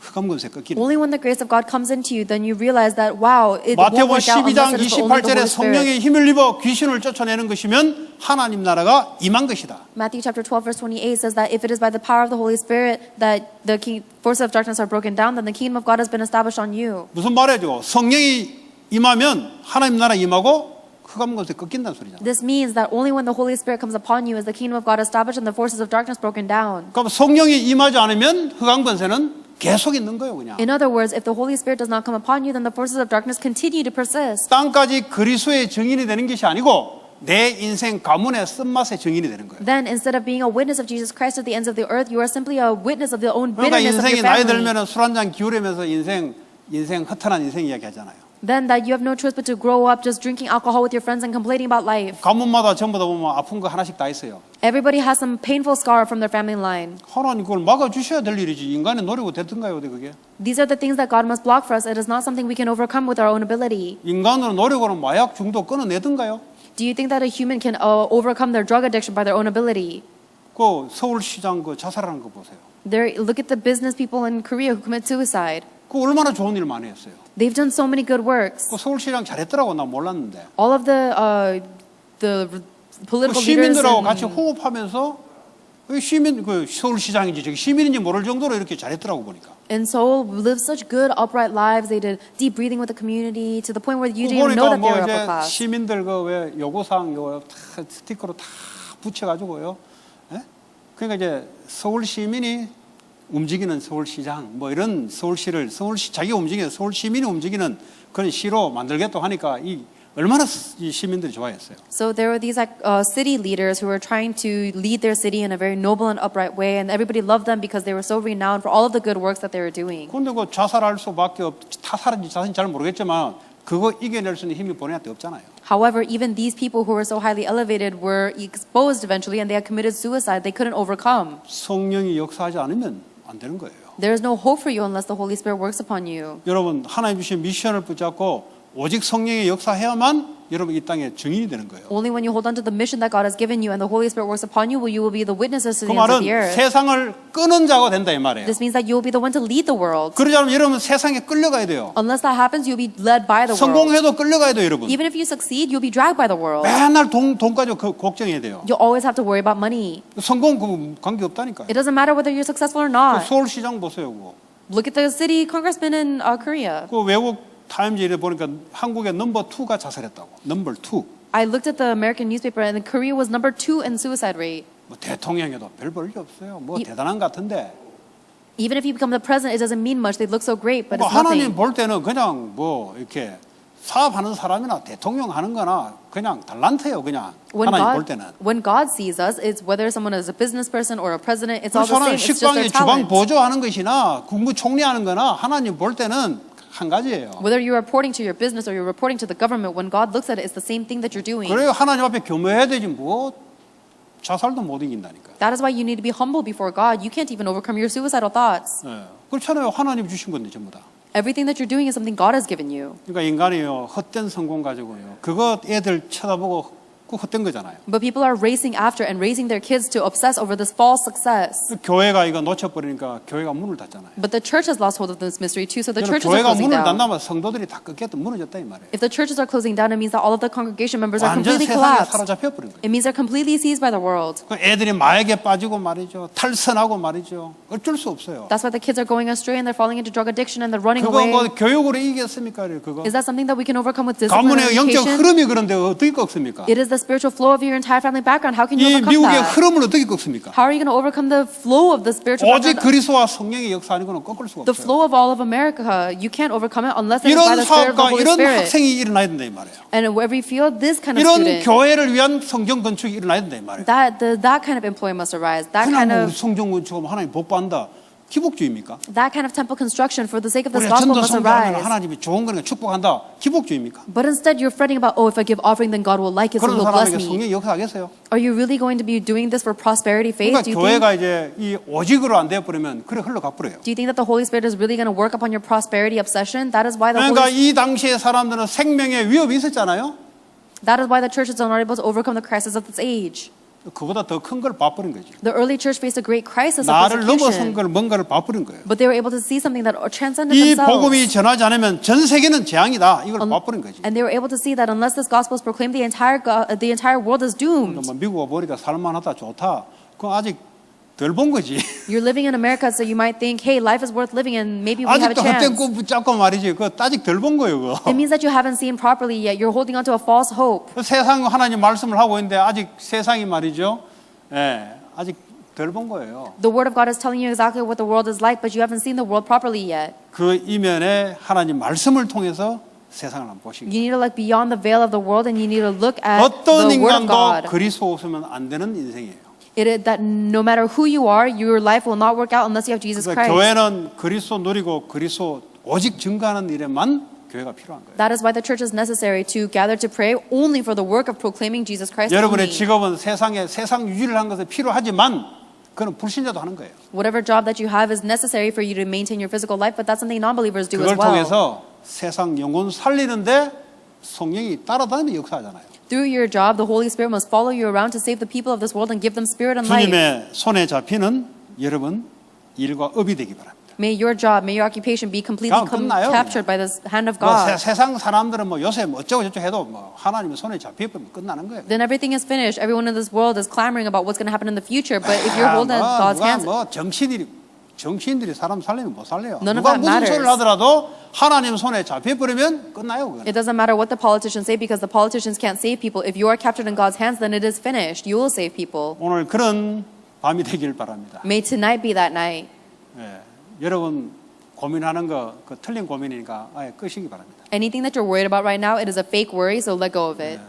흑암금세 꺾이는. Only when the grace of God comes into you, then you realize that, wow, it won't 마태복음 work out 12장 unless it is only the 28절에 Holy Spirit. 성령의 힘을 입어 귀신을 쫓아내는 것이면 하나님 나라가 임한 것이다. Matthew chapter 12 verse 28 says that if it is by the power of the Holy Spirit that the forces of darkness are broken down, then the kingdom of God has been established on you. 무슨 말이죠? 성령이 임하면 하나님 나라 임하고 흑암금세 꺾인다는 소리잖아. This means that only when the Holy Spirit comes upon you is the kingdom of God established and the forces of darkness broken down. 그럼 성령이 임하지 않으면 흑암금세는 계속 있는 거예요, 그냥. In other words, if the Holy Spirit does not come upon you, then the forces of darkness continue to persist. 땅까지 그리스도의 증인이 되는 것이 아니고 내 인생 가문의 쓴맛의 증인이 되는 거예요. Then instead of being a witness of Jesus Christ at the ends of the earth, you are simply a witness of the own 그러니까 bitterness of 인생이 your 나이 family. 들면 술 한잔 기울이면서 인생 허탄한 인생 이야기 하잖아요. Then that you have no choice but to grow up just drinking alcohol with your friends and complaining about life. 가문마다 전부 다 보면 아픈 거 하나씩 다 있어요. Everybody has some painful scar from their family line. 하나님 그걸 막아주셔야 될 일이지. 인간의 노력으로 됐던가요, 그게? These are the things that God must block for us. It is not something we can overcome with our own ability. 인간으로 노력으로 마약 중독 끊어내던가요? Do you think that a human can overcome their drug addiction by their own ability? 그 서울시장 그 자살하는 거 보세요. Look at the business people in Korea who commit suicide. 그 얼마나 좋은 일 많이 했어요. They've done so many good works. 그 서울시장 잘했더라고 나 몰랐는데. All of the 그 political leaders 시민들하고 같이 in, 호흡하면서 그 서울시장인지 저기 시민인지 모를 정도로 이렇게 잘했더라고 보니까. in Seoul lived such good upright lives. They did deep breathing with the community to the point where you didn't even know 보니까 that they 뭐 were upper 이제 class. 시민들 그 왜 요구사항 요 다 스티커로 다 붙여가지고요. 예? 그러니까 이제 서울 시민이 움직이는 서울시장 뭐 이런 서울시 자기가 움직이는 서울 시민이 움직이는 그런 시로 만들겠다고 하니까 이 얼마나 이 시민들이 좋아했어요. So there were these city leaders who were trying to lead their city in a very noble and upright way, and everybody loved them because they were so renowned for all of the good works that they were doing. 그런데 그 자살할 수밖에 타살인지 자살인지 잘 모르겠지만 그거 이겨낼 수 있는 힘이 본인한테 없잖아요. However, even these people who were so highly elevated were exposed eventually, and they had committed suicide. They couldn't overcome. 성령이 역사하지 않으면 안 되는 거예요. There is no hope for you unless the Holy Spirit works upon you. 여러분 하나님 주신 미션을 붙잡고 오직 성령의 역사해야만 여러분 이 땅의 증인이 되는 거예요. Only when you hold on to the mission that God has given you and the Holy Spirit works upon you will you will be the witnesses to 그 the ends of 말은 the earth. 세상을 끄는 자가 된다 이 말이에요. This means that you will be the one to lead the world. 그러지 않으면 여러분 세상에 끌려가야 돼요. Unless that happens, you'll be led by the world. 성공해도 끌려가야 돼요, 여러분. Even if you succeed, you'll be dragged by the world. 맨날 돈 가지고 걱정해야 돼요. You'll always have to worry about money. 성공 그 관계 없다니까요. It doesn't matter whether you're successful or 그 not. 서울시장 보세요, 그거. Look at the city congressman in Korea. 그 외국 타임즈에 보니까 한국의 넘버 2가 자살했다고. 넘버 2. I looked at the American newspaper and Korea was number 2 in suicide rate. 뭐 대통령에도 별 볼일 없어요. 뭐 이- 대단한 것 같은데. Even if you become the president, it doesn't mean much. They look so great, but 뭐 it's 하나님 nothing. 볼 때는 그냥 뭐 이렇게 사업하는 사람이나 대통령 하는 거나 그냥 달란트예요, 그냥. 하나님 볼 때는. When God sees us, it's whether someone is a business person or a president, it's all the 그렇잖아요. same. It's just their 식당에 주방 talent. 보조하는 것이나 국무총리 하는 거나 하나님 볼 때는 한 가지예요. Whether you're reporting to your business or you're reporting to the government, when God looks at it, it's the same thing that you're doing. 그래요. 하나님 앞에 겸허해야 되지 뭐 자살도 못 이긴다니까. That is why you need to be humble before God. You can't even overcome your suicidal thoughts. 예. 그렇잖아요. 하나님 주신 건데 전부 다. Everything that you're doing is something God has given you. 그러니까 인간이요 헛된 성공 가지고요. 그거 애들 쳐다보고 그 헛된 거잖아요. But people are racing after and raising their kids to obsess over this false success. 그 교회가 이거 놓쳐버리니까 교회가 문을 닫잖아요. But the church has lost hold of this mystery too, so the 그러니까 churches are 교회가 closing 문을 down. 닫나면 성도들이 다 꺾였다 무너졌다 이 말이에요. If the churches are closing down, it means that all of the congregation members are 완전 completely 세상에 collapsed. 사로잡혀 버린 거예요. It means they're completely seized by the world. 그 애들이 마약에 빠지고 말이죠. 탈선하고 말이죠. 어쩔 수 없어요. That's why the kids are going astray and they're falling into drug addiction and they're running 그거 away. 뭐 교육으로 이기겠습니까? 그거 Is that something that we can overcome with discipline and 가문의 영적 education? 흐름이 그런데 어떻게 꺾습니까? It is the spiritual flow of your entire family background. How can you 이 overcome 미국의 that? 흐름을 어떻게 꺾습니까? How are you going to overcome the flow of the spiritual 오직 background? 그리스도와 성령의 역사 아니고는 꺾을 수가 The 없어요. flow of all of America, you can't overcome it unless it is by 이런 the Spirit of the 사업가, Holy 이런 Spirit. 학생이 일어나야 된다 이 말이에요. And in every field, this kind of 이런 student, 교회를 위한 성경 건축이 일어나야 된다 이 말이에요. that kind of employee must arise. That 그냥 kind 뭐 우리 of 성경 건축하면 하나님 복 받는다. 기복주의입니까? That kind of temple construction for the sake of this 우리가 gospel 전도 must 성교하면 arise. 하나님이 좋은 거니까 축복한다. 기복주의입니까? But instead you're fretting about, oh, if I give offering, then God will like it, so 그런 He'll bless 사람에게 me. 성령이 역사하겠어요? Are you really going to be doing this for prosperity faith? 그러니까 Do you think? 교회가 이제 이 오직으로 안 되어버리면 그래 흘러가 버려요. Do you think that the Holy Spirit is really going to work upon your prosperity obsession? That is why the 그러니까 이 Holy, 당시에 사람들은 생명의 위협이 있었잖아요. that is why the churches are not able to overcome the crisis of this age. 그보다 더 큰 걸 봐버린 거죠. The early church faced a great crisis of 나를 넘어선 persecution, 걸 뭔가를 봐버린 거예요. but they were able to see something that transcended 이 themselves. 복음이 전하지 않으면 전 세계는 재앙이다. 이걸 봐버린 거지. And they were able to see that unless this gospel is proclaimed, the entire world is doomed. 뭐 미국 와보니까 살만하다 좋다. 그건 아직 덜 본 거지. You're living in America, so you might think, hey, life is worth living and maybe we have a 아직도 헛된 chance. 꿈 붙잡고 말이지. 그거 아직 덜 본 거예요. 그거. It means that you haven't seen properly yet. You're holding on to a false hope. 세상 하나님 말씀을 하고 있는데 아직 세상이 말이죠. 예, 아직 덜 본 거예요. The Word of God is telling you exactly what the world is like, but you haven't seen the world properly yet. 그 이면에 하나님 말씀을 통해서 세상을 한번 보시기. You need to look beyond the veil of the world and you need to look at 어떤 the Word of 인간도 God. 그리스도 없으면 안 되는 인생이에요. It is that no matter who you are, your life will not work out unless you have Jesus 그러니까 Christ. 교회는 그리스도 누리고 그리스도 오직 증거하는 일에만 교회가 필요한 거예요. That is why the church is necessary to gather to pray only for the work of proclaiming Jesus Christ. 여러분의 only. 직업은 세상 유지를 하는 것에 필요하지만 그건 불신자도 하는 거예요. Whatever job that you have is necessary for you to maintain your physical life, but that's something non-believers do as 그걸 well. 통해서 세상 영혼 살리는데 성령이 따라다니며 역사하잖아요. Through your job, the Holy Spirit must follow you around to save the people of this world and give them spirit and life. 주님의 손에 잡히는 여러분 일과 업이 되기 바랍니다. May your job, may your occupation be completely 끝나요, captured by the hand of 뭐 God. 세상 사람들은 뭐 요새 뭐 어쩌고 저쩌고 해도 뭐 하나님의 손에 잡혀버리면 끝나는 거예요. Then everything is finished. Everyone in this world is clamoring about what's going to happen in the future. But if you're holding God's hands, 뭐 정치인들이 사람 살리면 못 살려요. None of 누가 that 무슨 matters. 소리를 하더라도 하나님 손에 잡혀버리면 끝나요. 그건. it doesn't matter what the politicians say because the politicians can't save people. If you are captured in God's hands, then it is finished. You will save people. 오늘 그런 밤이 되길 바랍니다. May tonight be that night. 예, 여러분 고민하는 거 그 틀린 고민이니까 아예 끄시기 바랍니다. Anything that you're worried about right now, it is a fake worry, so let go of it.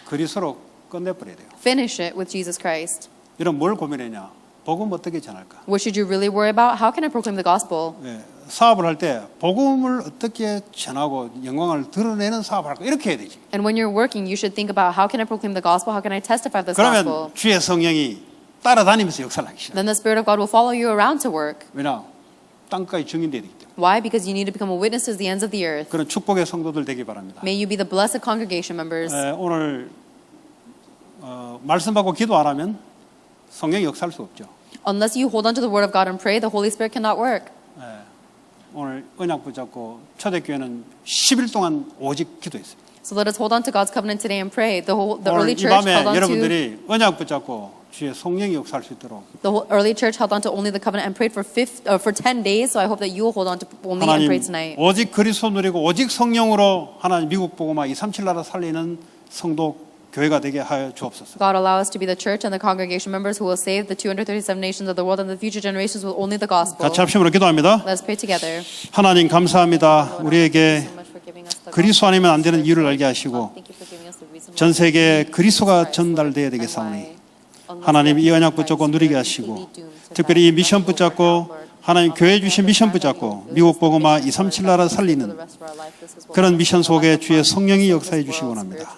그리스도로 끝내버려야 돼요. Finish it with Jesus Christ. 이런 뭘 고민했냐? 복음 어떻게 전할까? What should you really worry about? How can I proclaim the gospel? 예, 사업을 할 때 복음을 어떻게 전하고 영광을 드러내는 사업을 할까? 이렇게 해야 되지. And when you're working, you should think about how can I proclaim the gospel? How can I testify of this 그러면 gospel? 주의 성령이 따라다니면서 역사를 하기 시작. Then the Spirit of God will follow you around to work. 왜냐? 땅까지 증인되기 때문에. Why? Because you need to become a witness to the ends of the earth. 그런 축복의 성도들 되기 바랍니다. May you be the blessed congregation members. 오늘 말씀 받고 기도 안 하면 성령이 역사할 수 없죠. Unless you hold on to the word of God and pray, the Holy Spirit cannot work. 오늘 언약 붙잡고 초대교회는 10일 동안 오직 기도했어요. So let us hold on to God's covenant today and pray. The 오늘 early 이 church 밤에 held on to 여러분들이 언약 붙잡고 주의 성령이 역사할 수 있도록 early church held on to only the covenant and prayed for 10 days. So I hope that you will hold on to only and 하나님 pray tonight. 오직 그리스도 누리고 오직 성령으로 하나님 미국 복음화 237 나라 살리는 성도 교회가 되게 하여 주옵소서. God allow us to be the church and the congregation members who will save the 237 nations of the world and the future generations with only the gospel. 같이 합심으로 기도합니다. Let's pray together. 하나님 감사합니다. 우리에게 So much for giving us the 그리스도 아니면 안 되는 이유를 알게 하시고 Thank you for giving us the reason 전 why 세계에 we 그리스도가 need 전달돼야 Christ, 되겠사오니 and why 하나님 이 언약 unless we 붙잡고 have 누리게 Christ, 하시고 we need to 특별히 이 die. 미션 붙잡고 하나님 교회 주신 미션 붙잡고 미국 복음화 237 나라 살리는 그런 미션 속에 주의 성령이 역사해 주시기 원합니다.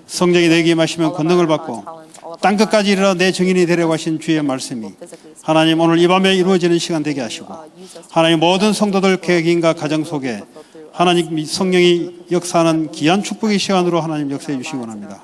성령이 내게 임하시면 권능을 받고 땅끝까지 이르러 내 증인이 되려고 하신 주의 말씀이 하나님 오늘 이 밤에 이루어지는 시간 되게 하시고 하나님 모든 성도들 개개인과 가정 속에 하나님 성령이 역사하는 귀한 축복의 시간으로 하나님 역사해 주시기 원합니다.